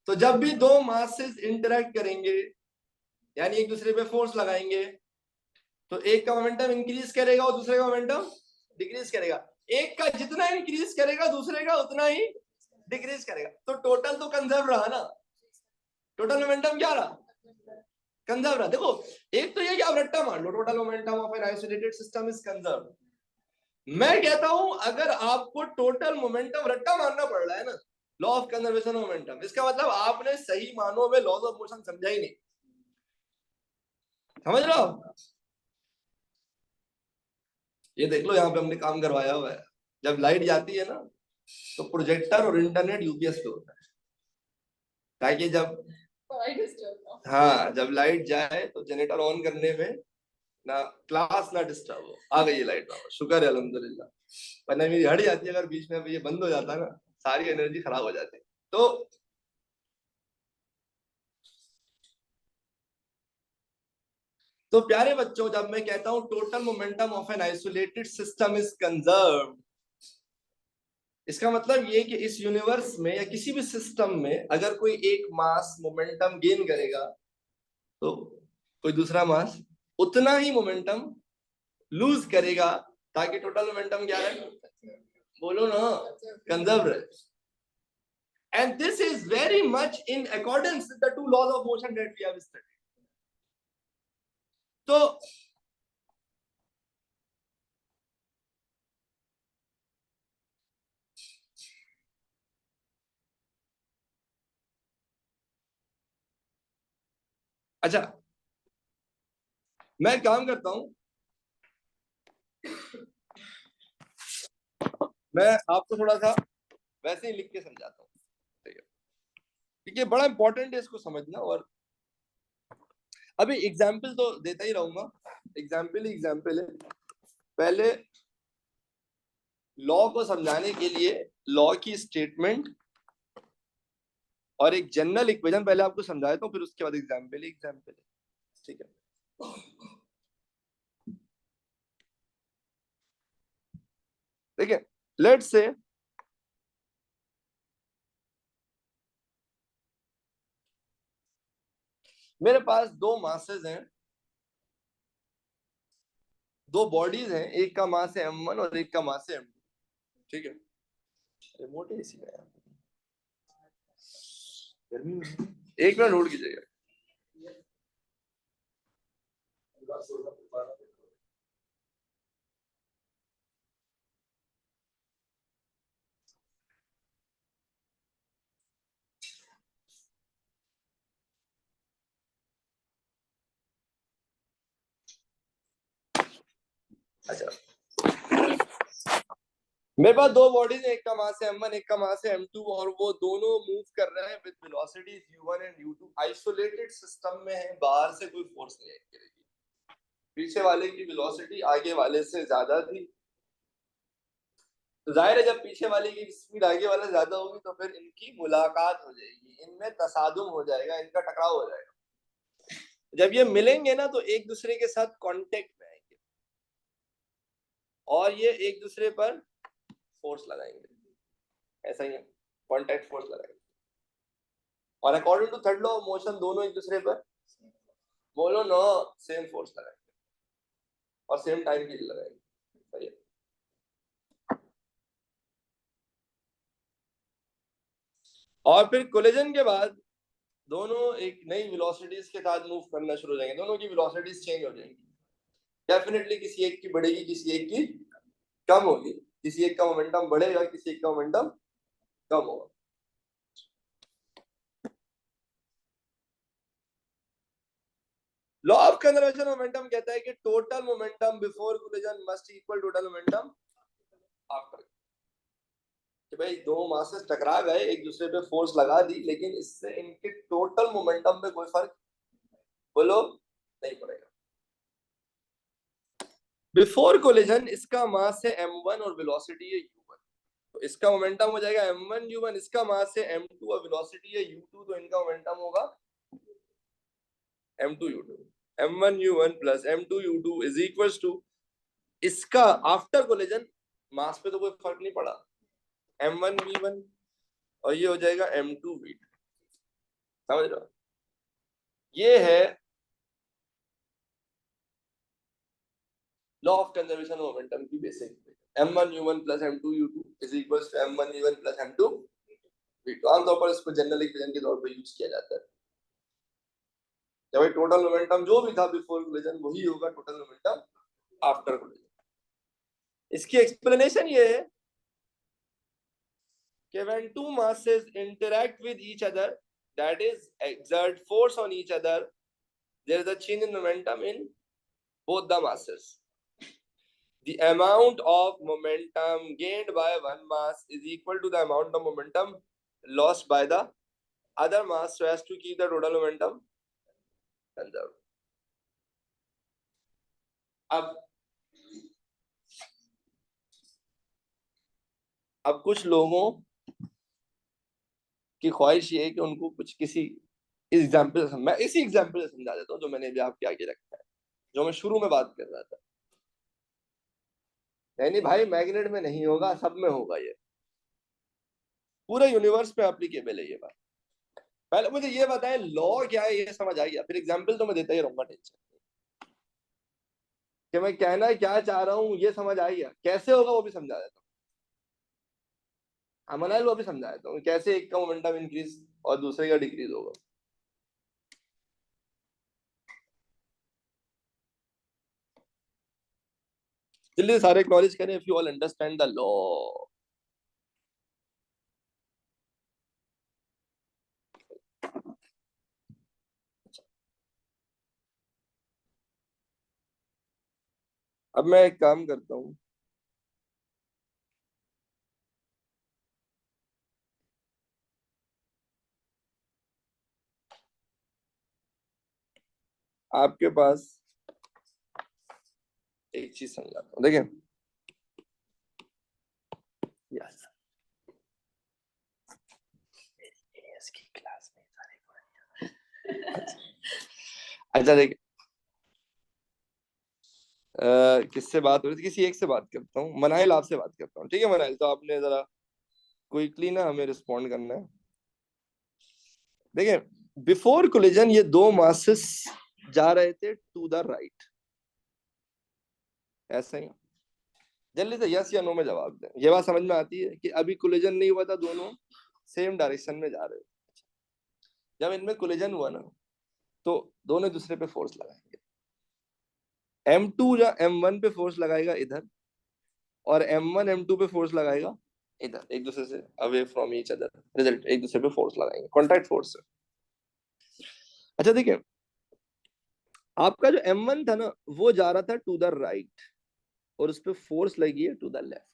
तो जब भी दो मासेस इंटरैक्ट करेंगे, यानी एक दूसरे पे फोर्स लगाएंगे, तो एक का मोमेंटम इंक्रीज करेगा और दूसरे का मोमेंटम डिक्रीज करेगा। एक का जितना इंक्रीज करेगा दूसरे का उतना ही डिक्रीज करेगा। तो टोटल तो कंजर्व रहा ना, टोटल मोमेंटम क्या रहा, कंजर्व रहा। देखो, एक तो ये कि आप रट्टा मान लो total momentum of an isolated system is conserve. मैं कहता हूं अगर आपको टोटल मोमेंटम रट्टा मानना पड़ रहा है ना, law of conservation of momentum, इसका मतलब आपने सही मानों में लॉज ऑफ मोशन समझा ही नहीं। समझ रहे हो? ये देख लो, यहाँ पे हमने काम करवाया हुआ है, जब लाइट जाती है ना तो प्रोजेक्टर और इंटरनेट यूपीएस पे होता है, ताकि जब जब लाइट जाए तो जनरेटर ऑन करने में ना क्लास ना डिस्टर्ब हो। आ गई लाइट, शुक्र है अल्हम्दुलिल्लाह, वरना मेरी हट जाती है अगर बीच में ये बंद हो जाता ना, सारी एनर्जी खराब हो जाती। तो प्यारे बच्चों, जब मैं कहता हूं total momentum of an isolated system is conserved, इसका मतलब ये कि इस यूनिवर्स में या किसी भी सिस्टम में अगर कोई एक मास मोमेंटम गेन करेगा तो कोई दूसरा मास उतना ही मोमेंटम लूज करेगा ताकि टोटल मोमेंटम क्या रहे, बोलो ना, कंजर्व रहे. And this is very much in accordance with the two laws of motion that we have studied. तो अच्छा, मैं काम करता हूं, मैं आपको थोड़ा सा वैसे ही लिख के समझाता हूँ, ठीक है, क्योंकि बड़ा इंपॉर्टेंट है इसको समझना. और अभी एग्जाम्पल तो देता ही रहूंगा, एग्जाम्पल ही एग्जाम्पल है. पहले लॉ को समझाने के लिए लॉ की स्टेटमेंट और एक जनरल इक्वेशन पहले आपको समझा देता हूँ, फिर उसके बाद एग्जाम्पल ही एग्जाम्पल है, ठीक है. देखिए, लेट्स से मेरे पास दो मासेस हैं, दो बॉडीज हैं, एक का मास है m1 और एक का मास है m2, ठीक है. रिमोट है इसी में यार, गर्मी में. एक मिनट होल्ड कीजिएगा. अच्छा, मेरे पास दो बॉडीज हैं, एक का मास है m1 एक का मास है m2, और वो दोनों मूव कर रहे हैं with velocities u1 and u2. Isolated system में है, बाहर से कोई फोर्स नहीं एक्ट करेगी. पीछे वाले की वेलोसिटी आगे वाले से ज्यादा थी, तो जाहिर है जब पीछे वाले की स्पीड आगे वाले से ज्यादा होगी तो फिर इनकी मुलाकात हो जाएगी, इनमें तसादुम हो जाएगा, इनका टकराव हो जाएगा. जब ये मिलेंगे ना तो एक दूसरे के साथ कांटेक्ट में आएंगे और ये एक दूसरे पर फोर्स लगाएंगे, ऐसा ही है, कांटेक्ट फोर्स लगाएंगे. और according to third law of motion दोनों एक दूसरे पर, बोलो नो, सेम फोर्स लगाएंगे और सेम टाइम के लिए लगाएंगे, सही है. और फिर कोलिजन के बाद दोनों एक नई वेलोसिटीज के साथ मूव करना शुरू हो जाएंगे, दोनों की वेलोसिटीज चेंज हो जाएंगी. डेफिनेटली किसी एक की बढ़ेगी, किसी एक की कम होगी, किसी एक का मोमेंटम बढ़ेगा, किसी एक का मोमेंटम कम होगा. लॉ ऑफ कंजर्वेशन मोमेंटम कहता है कि total momentum before collision must equal total momentum after. कि भाई दो मासेस टकरा गए, एक दूसरे पे फोर्स लगा दी, लेकिन इससे इनके टोटल मोमेंटम पे कोई फर्क, बोलो, नहीं पड़ेगा. बिफोर कोलिजन इसका मास है m1 और वेलोसिटी है u1, तो इसका मोमेंटम हो जाएगा m1 u1, इसका मास है m2 और वेलोसिटी है u2, तो इनका मोमेंटम होगा m2 u2. m1 u1 plus m2 u2 is equals to, इसका आफ्टर कोलिजन मास पे तो कोई फर्क नहीं पड़ा, m1 v1 और ये हो जाएगा m2 v2. समझ रहे हो? ये है लॉ ऑफ कंजर्वेशन मोमेंटम की बेसिक. m1 u1 plus m2 u2 is equals to m1 v1 plus m2 v2. आमतौर पर इसको जनरल इक्वेशन के तौर पर यूज किया जाता है. जब भाई टोटल मोमेंटम जो भी था बिफोर कोलिजन वही होगा टोटल मोमेंटम आफ्टर कोलिजन. इसकी एक्सप्लेनेशन ये है कि when two masses interact with each other, that is exert force on each other, there is a change in momentum in both the masses. The amount of momentum gained by one mass is equal to the amount of momentum lost by the other mass, so as to keep the total momentum conserved. अब कुछ लोगों की ख्वाहिश ये है कि उनको कुछ किसी एग्जाम्पल, मैं इसी एग्जाम्पल से समझा देता हूँ जो मैंने भी आपके आगे रखा है, जो मैं शुरू में बात कर रहा था. नहीं भाई, मैग्नेट में नहीं होगा, सब में होगा, ये पूरे यूनिवर्स पे एप्लीकेबल है ये बात. पहले मुझे ये बताएं लॉ क्या है, ये समझ आ गया, फिर एग्जाम्पल तो मैं देता ही रहूंगा, टेंशन कि मैं कहना क्या चाह रहा हूँ ये समझ आ गया, कैसे होगा वो भी समझा देता हूँ। अमनाइल वो भी समझा देता हूँ कैसे एक का मोमेंटम इंक्रीज और दूसरे का डिक्रीज होगा। जल्दी से सारे एक्नॉलेज करें if you all understand the law. अब मैं एक काम करता हूँ, आपके पास एक चीज समझाता हूँ, देखिए यस इसकी क्लास में सारे अच्छा देखिए, किससे बात हो रही थी, किसी एक से बात करता हूँ, मनाइल आपसे बात करता हूँ, ठीक है मनाइल, तो आपने जरा क्विकली ना हमें रिस्पॉन्ड करना है। देखिए बिफोर कोलिजन ये दो मासेस जा रहे थे टू द राइट, ऐसा ही, जल्दी से यस या नो में जवाब दें, ये बात समझ में आती है कि अभी कोलिजन नहीं हुआ था, दोनों सेम डायरेक्शन में जा रहे थे, जब इनमें कोलिजन हुआ ना तो दोनों एक दूसरे पे फोर्स लगाएंगे, M2 या M1 पे फोर्स लगाएगा इधर, और M1 M2 पे फोर्स लगाएगा इधर, एक दूसरे से away from each other, result एक दूसरे पे फोर्स लगाएंगे, कॉन्टैक्ट फोर्स से। अच्छा देखिए, आपका जो M1 था ना वो जा रहा था टू द राइट और उस पर फोर्स लगी है टू द लेफ्ट।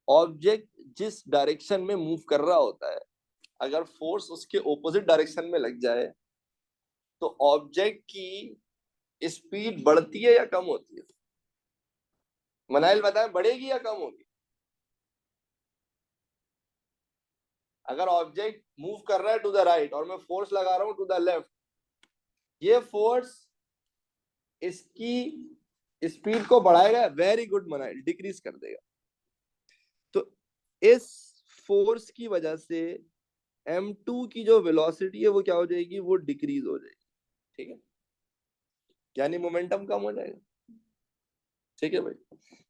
ऑब्जेक्ट जिस डायरेक्शन में मूव कर रहा होता है, अगर फोर्स उसके ऑपोजिट डायरेक्शन में लग जाए तो ऑब्जेक्ट की स्पीड बढ़ती है या कम होती है? मनाइल बताएं, बढ़ेगी या कम होगी? अगर ऑब्जेक्ट मूव कर रहा है टू द राइट और मैं फोर्स लगा रहा हूं टू द लेफ्ट, ये फोर्स इसकी स्पीड को बढ़ाएगा, वेरी गुड मनाइल, डिक्रीज कर देगा। तो इस फोर्स की वजह से M2 की जो वेलोसिटी है वो क्या हो जाएगी, वो डिक्रीज हो जाएगी, ठीक है, यानी मोमेंटम कम हो जाएगा, ठीक है भाई।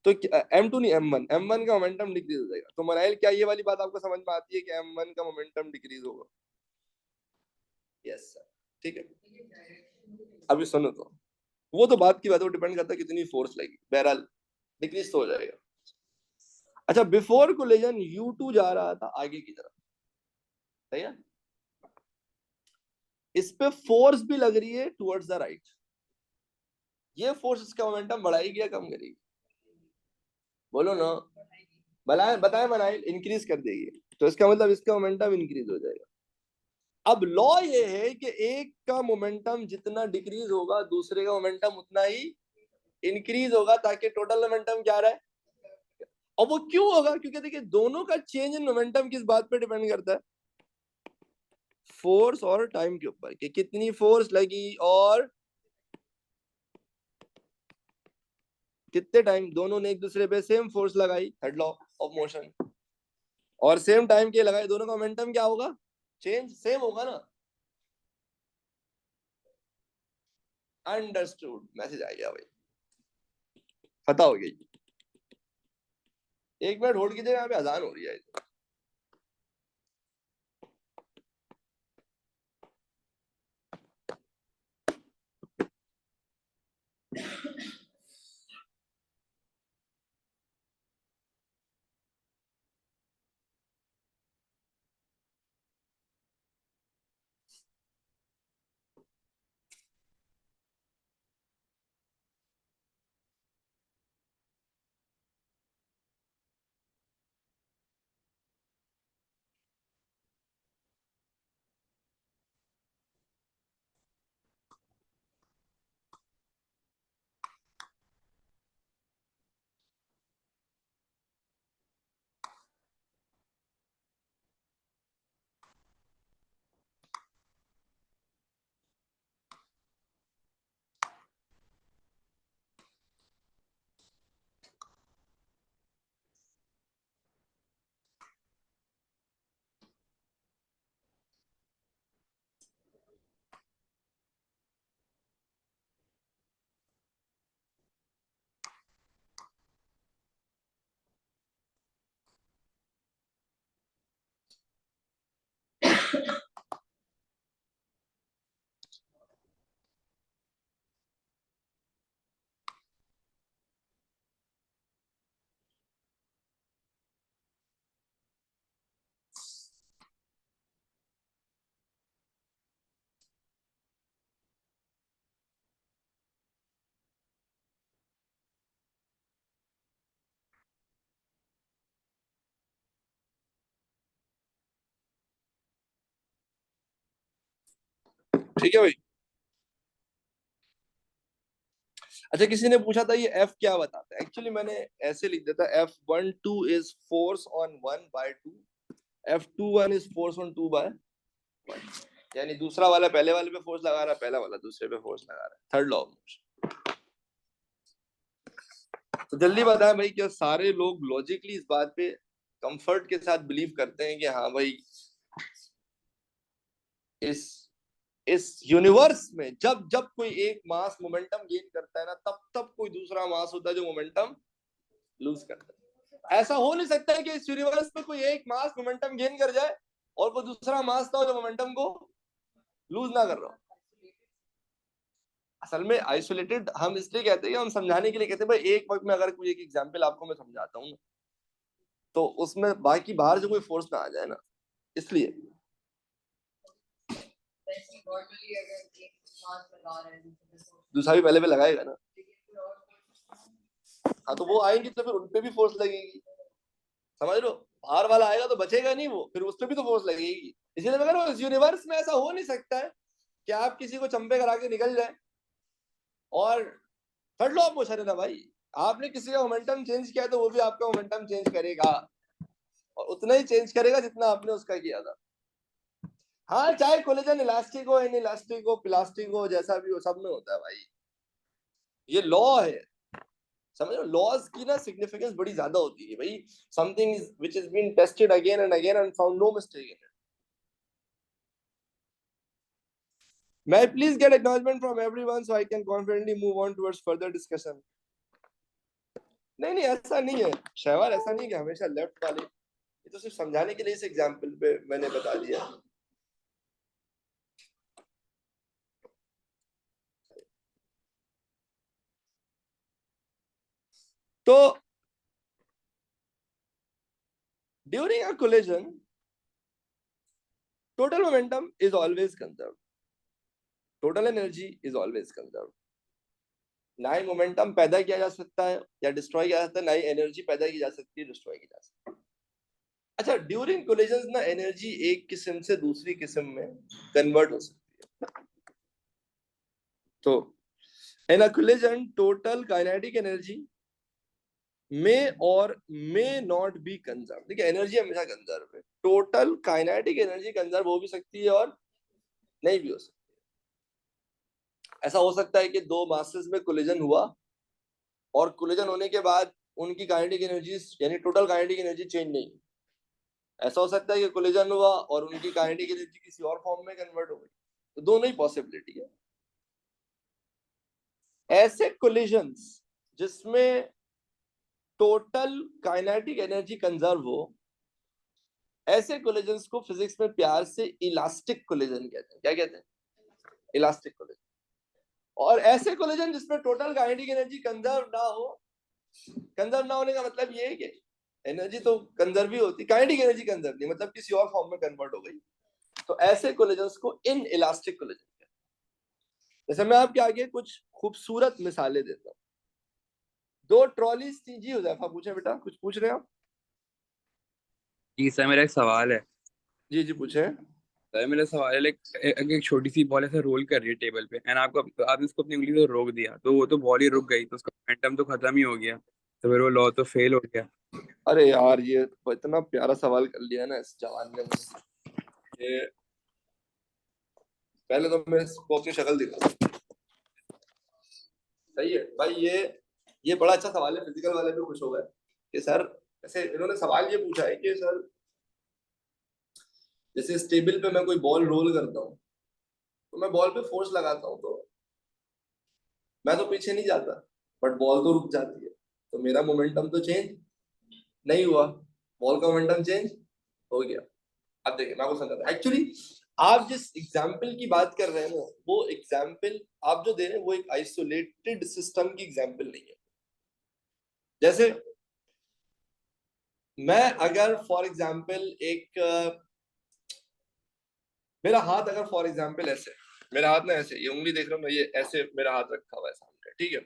तो M2 नहीं M1 का मोमेंटम डिक्रीज हो जाएगा। तो मनाइल क्या ये वाली बात आपको समझ में आती है कि M1 का मोमेंटम डिक्रीज होगा? यस सर, ठीक है। अभी सुनो, तो वो तो बात की बात है, वो डिपेंड करता है कितनी फोर्स लगी, बहरहाल डिक्रीज तो हो जाएगा। अच्छा बिफोर कोलिजन U2 जा रहा था आगे की तरफ, सही है, इस पे फोर्स भी लग रही है टुवर्ड्स द राइट, ये फोर्स इसका मोमेंटम बढ़ाएगी या कम करेगी? बोलो ना, बताएं बताएं मनाइल, इंक्रीज कर देगी, तो इसका मतलब इसका मोमेंटम इंक्रीज हो जाएगा। अब लॉ ये है कि एक का मोमेंटम जितना डिक्रीज होगा दूसरे का मोमेंटम उतना ही इंक्रीज होगा, ताकि टोटल मोमेंटम क्या रहे। और वो क्यों होगा? क्योंकि देखिए दोनों का चेंज इन मोमेंटम किस बात पे डिपेंड करता है, फोर्स और टाइम के ऊपर, कि कितनी फोर्स लगी और कितने टाइम, दोनों ने एक दूसरे पे सेम फोर्स लगाई, थर्ड लॉ ऑफ मोशन, और सेम टाइम के लगाए, दोनों का मोमेंटम क्या होगा, चेंज सेम होगा ना। अंडरस्टूड, मैसेज आ गया भाई, पता हो गई। एक मिनट होल्ड कीजिए, यहाँ पे अजान हो रही है। ठीक है भाई। अच्छा, किसी ने पूछा था ये F क्या बताता है। एक्चुअली मैंने ऐसे लिख दिया था, F12 is force on 1 by 2, F21 is force on 2 by 1। यानी दूसरा वाला पहले वाले पे फोर्स लगा रहा है, पहला वाला दूसरे पे फोर्स लगा रहा है, थर्ड लॉ ऑफ मोशन। तो जल्दी बताएं भाई, क्या सारे लोग लॉजिकली इस बात पे कंफर्ट के साथ बिलीव करते हैं कि हाँ भाई इस यूनिवर्स में जब जब कोई एक मास मोमेंटम गेन करता है ना, तब तब कोई दूसरा मास होता है जो मोमेंटम लूज करता है। ऐसा हो नहीं सकता है कि इस यूनिवर्स में कोई एक मास मोमेंटम गेन कर जाए और वो दूसरा मास था जो मोमेंटम को लूज ना कर रहा हो। असल में आइसोलेटेड हम इसलिए कहते हैं, हम समझाने के लिए कहते हैं भाई, एक वक्त में अगर कोई एक एग्जांपल आपको मैं समझाता हूँ तो उसमें बाकी बाहर जो कोई फोर्स ना आ जाए ना, इसलिए। दूसरा भी पहले पे लगाएगा ना, हाँ तो वो आएंगे तो फिर उनपे भी फोर्स लगेगी, समझ लो। बाहर वाला आएगा तो बचेगा नहीं वो, फिर उस पर भी तो फोर्स लगेगी। इसीलिए मैं कह रहा हूँ इस यूनिवर्स में ऐसा हो नहीं सकता है कि आप किसी को चंपे करा के निकल जाए। और थर्ड लॉ ऑफ मोशन है ना भाई, आपने किसी का मोमेंटम चेंज किया तो वो भी आपका मोमेंटम चेंज करेगा, और उतना ही चेंज करेगा जितना आपने उसका किया था। हाँ, चाहे कोलिजन इलास्टिक हो, इनइलास्टिक हो, प्लास्टिक हो, जैसा भी हो, सब में होता है भाई, ये लॉ है। समझो, लॉज की ना सिग्निफिकेंस बड़ी ज्यादा होती है भाई। Something is which is been tested again and again and found no mistake in it. May I please get acknowledgement from everyone so I can confidently move on towards further discussion? नहीं नहीं, ऐसा नहीं है शहवार, ऐसा नहीं कि हमेशा left वाले, ये तो सिर्फ समझाने के लिए इस एग्जांपल पे मैंने बता दिया। तो during a collision total momentum is always conserved, total energy is always conserved। ना ही मोमेंटम पैदा किया जा सकता है या डिस्ट्रॉय किया जा सकता है, ना ही एनर्जी पैदा की जा सकती है, डिस्ट्रॉय की जा सकती है। अच्छा, ड्यूरिंग कोलिजन ना एनर्जी एक किस्म से दूसरी किस्म में कन्वर्ट हो सकती है। तो in a collision total kinetic energy may और may not be कंजर्व। देखिए, एनर्जी हमेशा कंजर्व है, टोटल काइनेटिक एनर्जी कंजर्व हो भी सकती है और नहीं भी हो सकती है। ऐसा हो सकता है कि दो मासेस में कोलिजन हुआ और कोलिजन होने के बाद उनकी काइनेटिक एनर्जी यानी टोटल काइनेटिक एनर्जी चेंज नहीं। ऐसा हो सकता है कि कोलिजन हुआ और उनकी काइनेटिक एनर्जी किसी और फॉर्म में कन्वर्ट हो गई। तो दोनों ही पॉसिबिलिटी है। ऐसे कोलिजन्स जिसमें टोटल काइनेटिक एनर्जी कंजर्व हो, ऐसे कोलिजन्स को फिजिक्स में प्यार से इलास्टिक कोलिजन कहते हैं। क्या कहते हैं? Elastic collision. और ऐसे कोलिजन जिसमें टोटल काइनेटिक एनर्जी कंजर्व ना हो, कंजर्व ना होने का मतलब ये है कि एनर्जी तो कंजर्व ही होती, काइनेटिक एनर्जी कंजर्व नहीं, मतलब किसी और फॉर्म में कन्वर्ट हो गई, तो ऐसे कोलिजन्स को इन इलास्टिक कोलिजन कहते हैं। जैसे मैं आपके आगे कुछ खूबसूरत मिसालें देता हूँ। दो ट्रॉलीज थी जी, हुजैफा पूछे बेटा, कुछ पूछ रहे हैं आप? जी सर, मेरा एक सवाल है। जी जी पूछे। सर मेरा सवाल है, लाइक एक छोटी सी बॉल ऐसे रोल कर रही है टेबल पे, एंड आपने इसको अपनी उंगली से रोक दिया, तो वो तो बॉल ही रुक गई, तो उसका मोमेंटम तो खत्म ही हो गया, तो फिर वो लॉ तो फेल हो गया। अरे यार, ये तो इतना प्यारा सवाल कर लिया ना इस जवान ने मुझसे। ये पहले तो मैं इसको अपनी शक्ल दिखा। सही है भाई, ये बड़ा अच्छा सवाल है। फिजिकल वाले भी खुश हो गए कि सर, ऐसे इन्होंने सवाल ये पूछा है कि सर, जैसे इस टेबल पे मैं कोई बॉल रोल करता हूँ तो मैं बॉल पे फोर्स लगाता हूँ, तो मैं तो पीछे नहीं जाता, बट बॉल तो रुक जाती है, तो मेरा मोमेंटम तो चेंज नहीं हुआ, बॉल का मोमेंटम चेंज हो गया। अब देखिए, मैं आपको समझाता हूँ। एक्चुअली आप जिस एग्जाम्पल की बात कर रहे हैं ना, वो एग्जाम्पल आप जो दे रहे हैं वो एक आइसोलेटेड सिस्टम की एग्जाम्पल नहीं है। जैसे मैं अगर फॉर एग्जाम्पल एक मेरा हाथ अगर फॉर एग्जाम्पल ऐसे, मेरा हाथ ना ऐसे, ये उंगली देख रहा हूँ मैं, ये ऐसे मेरा हाथ रखा हुआ है सामने, ठीक है।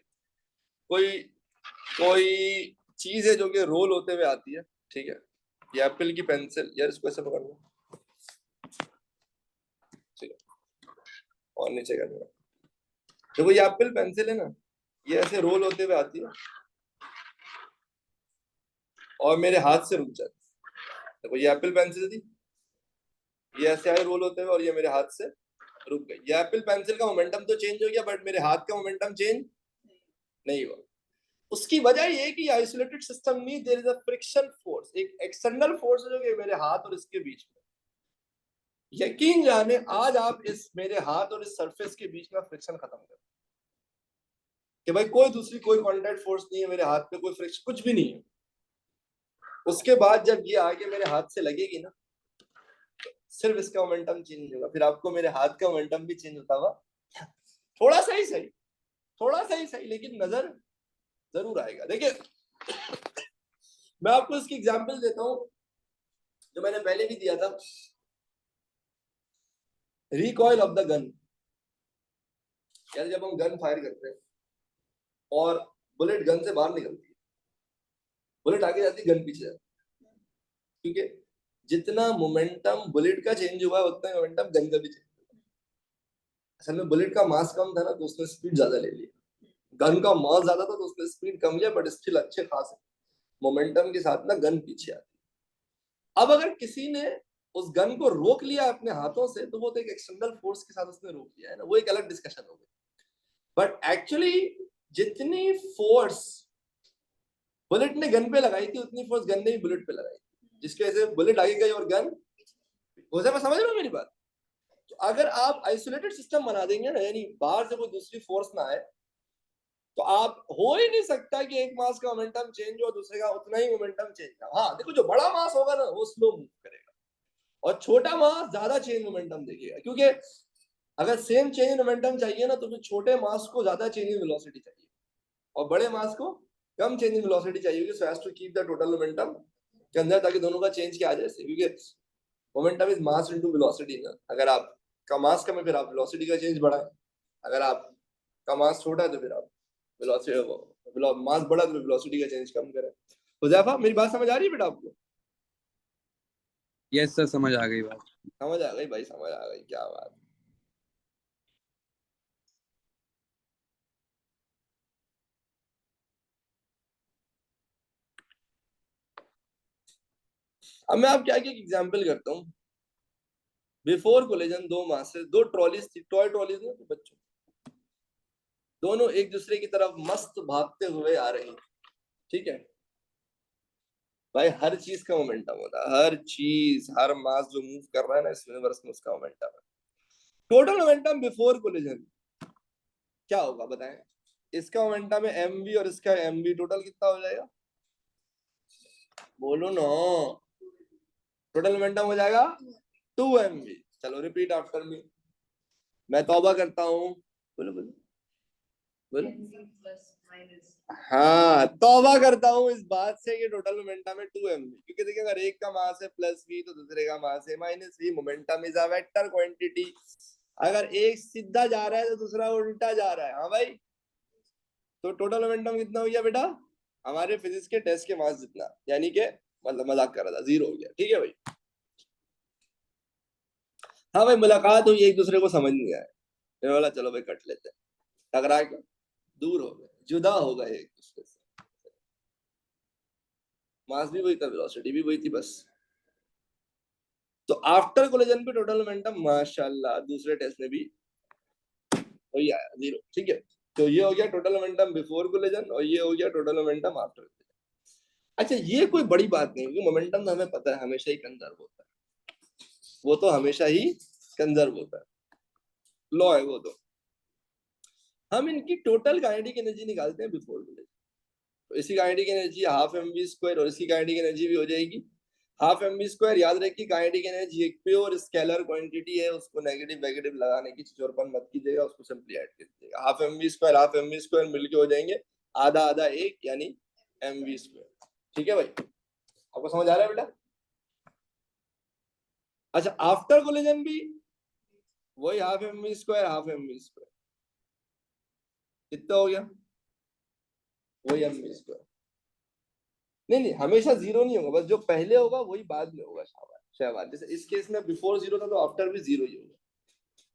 कोई कोई चीज है जो कि रोल होते हुए आती है, ठीक है। ये एप्पल की पेंसिल, यार इसको ऐसे पकड़ लो, ठीक है। और नीचे करना। देखो ये एप्पल पेंसिल है ना, ये ऐसे रोल होते हुए आती है और मेरे हाथ से रुक जाती है। देखो ये एप्पल पेंसिल थी, ये ऐसे आए रोल होते हुए और ये मेरे हाथ से रुक गई। ये एप्पल पेंसिल का मोमेंटम तो चेंज हो गया, बट मेरे हाथ का मोमेंटम चेंज नहीं हुआ। उसकी वजह ये है कि आइसोलेटेड सिस्टम में there is a friction force, एक एक्सटर्नल फोर्स है जो कि मेरे हाथ और इसके बीच में। यकीन जाने आज आप इस मेरे हाथ और इस सरफेस के बीच में फ्रिक्शन खत्म कर कि भाई कोई दूसरी कोई कांटेक्ट फोर्स नहीं है मेरे हाथ पे, कोई फ्रिक्शन कुछ भी नहीं है। उसके बाद जब ये आगे मेरे हाथ से लगेगी ना, सिर्फ इसका मोमेंटम चेंज होगा, फिर आपको मेरे हाथ का मोमेंटम भी चेंज होता हुआ थोड़ा सा ही सही, थोड़ा सा ही सही, लेकिन नजर जरूर आएगा। देखिए मैं आपको इसकी एग्जांपल देता हूं जो मैंने पहले भी दिया था, रिकॉइल ऑफ द गन। यार जब हम गन फायर करते हैं और बुलेट गन से बाहर निकलती है, बुलेट आगे जाती है, गन पीछे जाती है, क्योंकि जितना मोमेंटम बुलेट का चेंज हुआ है उतना मोमेंटम गन का भी चेंज हुआ। असल में बुलेट का मास कम था ना, तो उसने स्पीड ज्यादा ले लिया। गन का मास ज्यादा था तो उसने स्पीड कम लिया, बट स्टिल अच्छे खास मोमेंटम के साथ ना गन पीछे आती। अब अगर किसी ने उस गन को रोक लिया अपने हाथों से, तो वो तो एक एक्सटर्नल फोर्स के साथ उसने रोक लिया है ना, वो एक अलग डिस्कशन हो गई। बट एक्चुअली जितनी फोर्स बुलेट ने गन पे लगाई थी उतनी फोर्स गन ने भी बुलेट पे लगाई थी, जिसकी वजह से बुलेट आगे गई और गन, हो जाए, मैं समझ रहा हूँ मेरी बात। तो अगर आप आइसोलेटेड सिस्टम बना देंगे ना, यानी बाहर से कोई दूसरी फोर्स ना आए, तो आप हो ही नहीं सकता कि एक मास का मोमेंटम चेंज हो, दूसरे का उतना ही मोमेंटम चेंज हो। हाँ देखो, जो बड़ा मास होगा ना वो स्लो मूव करेगा और छोटा मास ज्यादा चेंज मोमेंटम देखेगा, क्योंकि अगर सेम चेंज मोमेंटम चाहिए ना, तो फिर छोटे मास को ज्यादा चेंज वेलोसिटी चाहिए और बड़े मास को कम चेंज वेलोसिटी चाहिए, so has to keep the total momentum के अंदर, ताकि दोनों का चेंज क्या आ जाए, क्योंकि momentum is mass into velocity ना। अगर आप का मास कम है फिर आप वेलोसिटी का चेंज बढ़ाएं, अगर आप का मास छोटा है तो फिर आप वेलोसिटी मास बढ़ा तो वेलोसिटी का चेंज कम करें। हुज़ैफा मेरी बात समझ आ रही है बेटा आपको? यस सर, समझ आ गई बात। समझ आ गई भाई, समझ आ गई, क्या बात। अब मैं आपके आगे एक एग्जांपल करता हूँ। बिफोर कोलिजन दो मासेस, दो ट्रॉलीज थी, टॉय ट्रॉलीज ना बच्चों, दोनों एक दूसरे की तरफ मस्त भागते हुए आ रही, ठीक है भाई। हर चीज का मोमेंटम होता है, हर चीज, हर मास जो मूव कर रहा है ना इस यूनिवर्स में, उसका मोमेंटम है। टोटल मोमेंटम बिफोर कोलिजन क्या होगा बताएं? इसका मोमेंटम है mv और इसका mv, टोटल कितना हो जाएगा? बोलो ना, टोटल मोमेंटम हो जाएगा 2mv। चलो रिपीट आफ्टर मी, मैं तौबा करता हूँ, बोलो बोलो बोलो। हाँ, तौबा करता हूँ इस बात से कि टोटल मोमेंटम है 2mv, क्योंकि देखिए अगर एक का मास है प्लस v तो दूसरे का मास है minus v। Momentum is a vector quantity, अगर एक सीधा जा रहा है तो दूसरा उल्टा जा रहा है। हाँ भाई, तो टोटल मोमेंटम कितना हो गया बेटा? हमारे फिजिक्स के टेस्ट के मार्क्स जितना, यानी कि मतलब मजाक कर रहा था, 0 हो गया, ठीक है भाई। हाँ भाई, मुलाकात हुई, एक दूसरे को समझ नहीं आया, मैंने बोला चलो भाई कट लेते हैं, टकरा के दूर हो गए, जुदा हो गए एक दूसरे से। मास भी वही था, वेलोसिटी भी वही थी बस। तो आफ्टर कोलिजन पे टोटल मोमेंटम माशाल्लाह दूसरे टेस्ट में भी वही आया, 0, ठीक है। तो ये हो गया टोटल मोमेंटम बिफोर कोलिजन और ये हो गया टोटल मोमेंटम आफ्टर। अच्छा, ये कोई बड़ी बात नहीं, क्योंकि मोमेंटम तो हमें पता है हमेशा ही कंजर्व होता है, वो तो हमेशा ही कंजर्व होता है, लॉ है वो तो। हम इनकी टोटल काइनेटिक एनर्जी निकालते हैं बिफोर कोलिजन, तो इसी kinetic energy half mv square और इसकी काइनेटिक एनर्जी भी हो जाएगी हाफ mv स्क्वायर। याद रखिए काइनेटिक एनर्जी एक प्योर स्केलर क्वांटिटी है, उसको नेगेटिव नेगेटिव लगाने की चोरपन मत कीजिएगा, उसको सिंपली ऐड कर दीजिएगा। हाफ mv स्क्वायर मिलके हो जाएंगे आधा आधा एक, यानी mv स्क्वायर, ठीक है भाई। आपको समझ आ रहा है बेटा? अच्छा, आफ्टर कोलिजन भी वही हाफ mv स्क्वायर कितना हो गया? वही mv स्क्वायर। नहीं, हमेशा 0 नहीं होगा, बस जो पहले होगा वही बाद में होगा। शाबाश शाबाश, जैसे इस केस में बिफोर 0 था तो आफ्टर भी 0 ही होगा।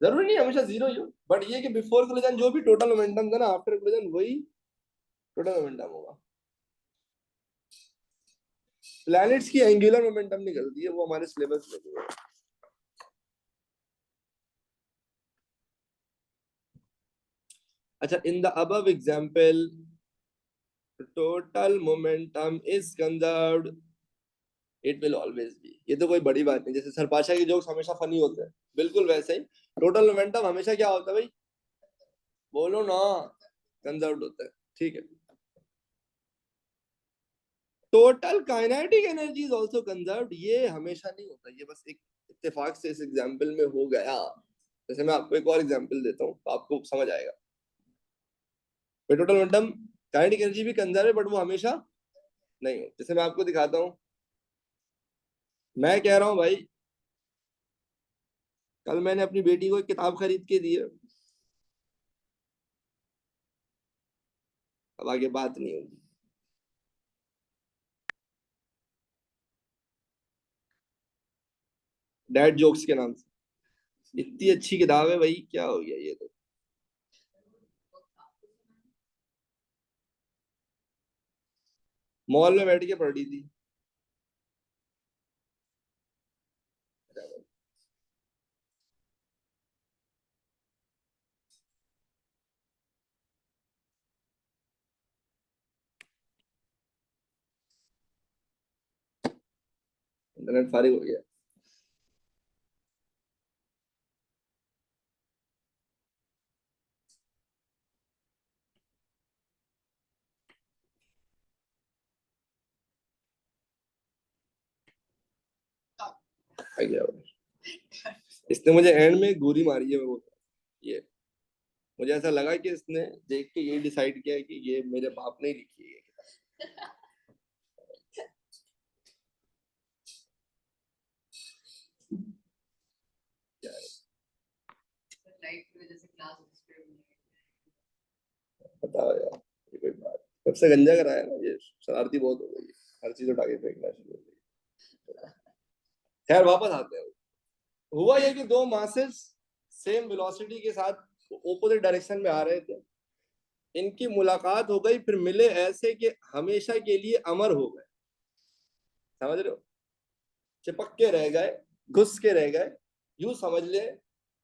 जरूरी नहीं हमेशा जीरो ही हो, बट ये कि बिफोर कोलिजन जो भी टोटल मोमेंटम था ना, आफ्टर कोलिजन वही टोटल मोमेंटम होगा। प्लैनेट्स की एंगुलर मोमेंटम निकलती है, वो हमारे सिलेबस में भी है। अच्छा, in the above example total momentum is conserved, it will always be. ये तो कोई बड़ी बात नहीं, जैसे सरपाशा के जोक्स हमेशा फनी होते हैं, बिल्कुल वैसे ही टोटल मोमेंटम हमेशा क्या होता है भाई, बोलो ना, कंजर्व्ड होता है। ठीक है। Total kinetic energy is also conserved, ये हमेशा नहीं होता, ये बस एक इत्तेफाक से इस एग्जांपल में हो गया। जैसे मैं आपको एक और एग्जांपल देता हूँ तो आपको समझ आएगा। टोटल मोमेंटम काइनेटिक एनर्जी भी कंजर्व है, बट वो हमेशा नहीं हो। जैसे मैं आपको दिखाता हूँ, मैं कह रहा हूँ भाई कल मैंने अपनी बेटी को एक किताब खरीद के दी है, अब आगे बात नहीं होगी। डैड जोक्स के नाम से, इतनी अच्छी किताब है भाई, क्या हो गया ये तो। मॉल में बैठ के पढ़ रही थी। इंटरनेट फारिग हो गया। आ गया भाई। इसने मुझे एंड में गोली मारी है, वो ये मुझे ऐसा लगा कि इसने देख के ये डिसाइड किया है कि ये मेरे बाप ने ही लिखी है किताब। क्या है? बताओ यार, ये कोई बात, कब से गंजा कराया ना, ये शरारती बहुत हो गई है, हर चीज उठा के फेंकना शुरू हो गई। खैर वापस आते हैं। हुआ ये कि दो मासेस सेम वेलोसिटी के साथ ओपोजिट डायरेक्शन में आ रहे थे, इनकी मुलाकात हो गई, फिर मिले ऐसे कि हमेशा के लिए अमर हो गए। समझ रहे हो, चिपक के रह गए, घुस के रह गए, यूं समझ ले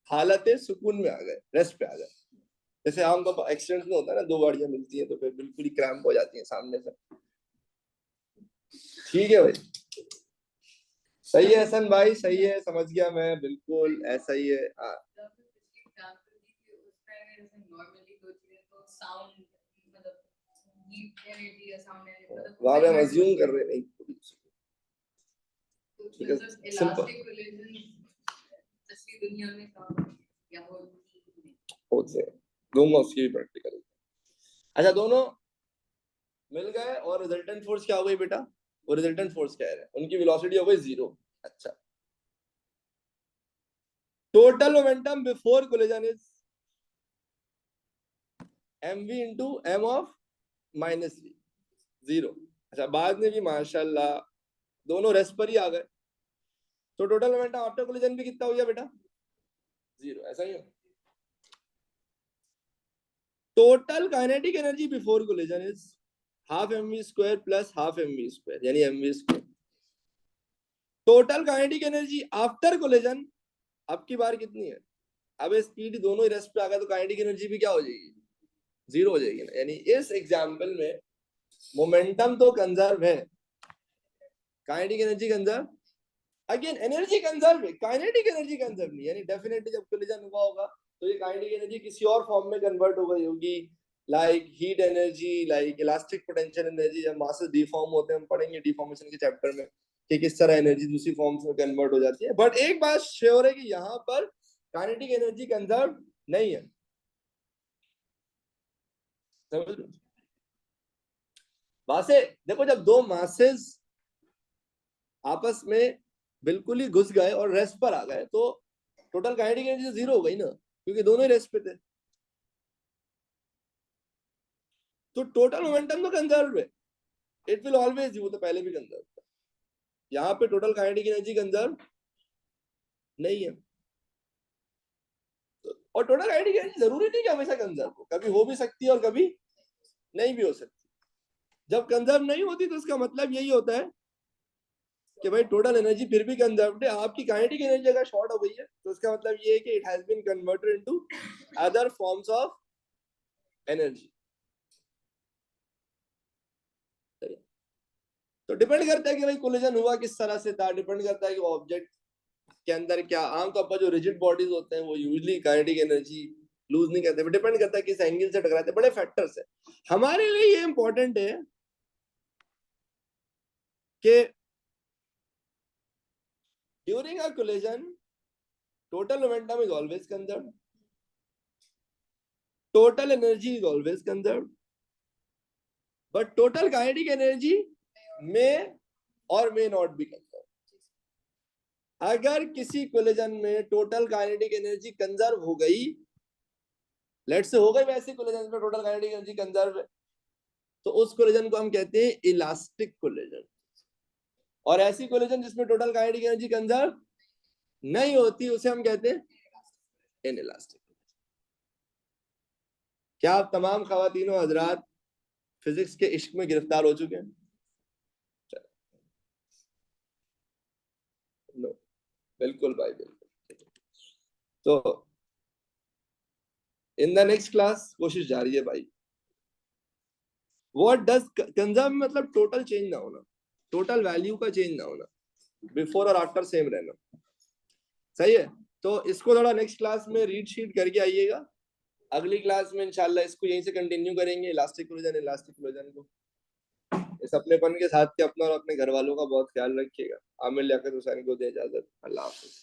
हालत सुकून में आ गए, रेस्ट पे आ गए। जैसे आमतौर पर एक्सीडेंट में होता है ना, दो गाड़ियां मिलती हैं तो फिर बिल्कुल ही क्रैम्प हो जाती है सामने से। ठीक है भाई, सही है हसन भाई, सही है, समझ गया मैं, बिल्कुल ऐसा ही है। वहां पे हम अज्यूम कर रहे नहीं, ठीक है, सिंपल होते हैं, दूंगा उसकी भी प्रैक्टिकल। अच्छा, दोनों मिल गए और रिजल्टेंट फोर्स क्या हो गई बेटा, वो रिजल्टेंट फोर्स कह रहे हैं, उनकी वेलोसिटी हो गई 0। अच्छा, total momentum before collision is mv into m of -v, 0। अच्छा, बाद में भी माशाल्लाह दोनों रेस्ट पर ही आ गए, तो टोटल मोमेंटम आफ्टर कोलिजन भी कितना हो गया बेटा, 0। ऐसा ही है। Total kinetic energy before collision is half mv square plus half mv square, यानी mv square. Total kinetic energy after collision अब की बार कितनी है, अब स्पीड दोनों ही रेस्ट पे आ गया तो काइनेटिक एनर्जी भी क्या हो जाएगी, 0 हो जाएगी ना। यानी इस एग्जांपल में मोमेंटम तो कंजर्व है, kinetic energy conserve, again energy conserve है, काइनेटिक एनर्जी कंजर्व नहीं। यानी डेफिनेटली जब कोलिजन हुआ होगा तो ये काइनेटिक एनर्जी किसी और फॉर्म में कन्वर्ट हो गई होगी, like heat energy, like elastic potential energy. जब मासेस डिफॉर्म होते हैं, हम पढ़ेंगे डिफॉर्मेशन के चैप्टर में कि किस तरह एनर्जी दूसरी फॉर्म्स में कन्वर्ट हो जाती है। बट एक बात श्योर है कि यहाँ पर काइनेटिक एनर्जी कंजर्व नहीं है, समझ लो। वैसे देखो, जब दो मासेस आपस में बिल्कुल ही घुस गए और रेस्ट पर आ गए तो टोटल काइनेटिक एनर्जी 0 हो गई ना, क्योंकि दोनों ही रेस्ट पे थे। तो टोटल मोमेंटम तो कंजर्व है, इट विल ऑलवेज, वो तो पहले भी कंजर्व था। यहाँ पे टोटल काइनेटिक एनर्जी कंजर्व नहीं है। और टोटल काइनेटिक एनर्जी जरूरी नहीं कि हमेशा कंजर्व हो, कभी हो भी सकती है और कभी नहीं भी हो सकती। जब कंजर्व नहीं होती तो उसका मतलब यही होता है कि भाई टोटल एनर्जी फिर भी कंजर्व्ड है, आपकी काइनेटिक एनर्जी अगर शॉर्ट हो गई है तो उसका मतलब ये है कि it has been converted into other forms of energy. तो डिपेंड करता है कि भाई कोलिजन हुआ किस तरह से था, डिपेंड करता है कि वो ऑब्जेक्ट के अंदर क्या, आमतौर पर जो रिजिड बॉडीज होते हैं वो यूजुअली काइनेटिक एनर्जी लूज नहीं करते, डिपेंड करता है किस एंगल से टकराते हैं, बड़े फैक्टर्स है। हमारे लिए ये इंपॉर्टेंट है कि during a collision total momentum is always conserved, total energy is always conserved, but total kinetic energy may or may not be conserved. अगर किसी कोलिजन में टोटल काइनेटिक एनर्जी कंजर्व हो गई, लेट्स से हो गई वैसे कोलिजन में total kinetic energy conserve है, तो उस कोलिजन को हम कहते हैं इलास्टिक कोलिजन। और ऐसी कोलिजन जिसमें टोटल काइनेटिक एनर्जी कंजर्व नहीं होती उसे हम कहते हैं इनइलास्टिक। क्या आप तमाम खवातीनों हजरात फिजिक्स के इश्क में गिरफ्तार हो चुके हैं? नो, बिल्कुल भाई बिल्कुल। तो इन द नेक्स्ट क्लास कोशिश जारी है भाई। व्हाट डज कंजर्व मतलब टोटल चेंज ना होना, टोटल वैल्यू का चेंज ना होना, बिफोर और आफ्टर सेम रहना, सही है। तो इसको थोड़ा नेक्स्ट क्लास में रीड शीट करके आइएगा, अगली क्लास में इंशाल्लाह इसको यहीं से कंटिन्यू करेंगे, इलास्टिक कोलिजन को। इस अपनेपन के साथ के अपना और अपने घर वालों का बहुत ख्याल रखिएगा। आमिर लियाकत हुसैन को दे इजाजत, अल्लाह हाफिज।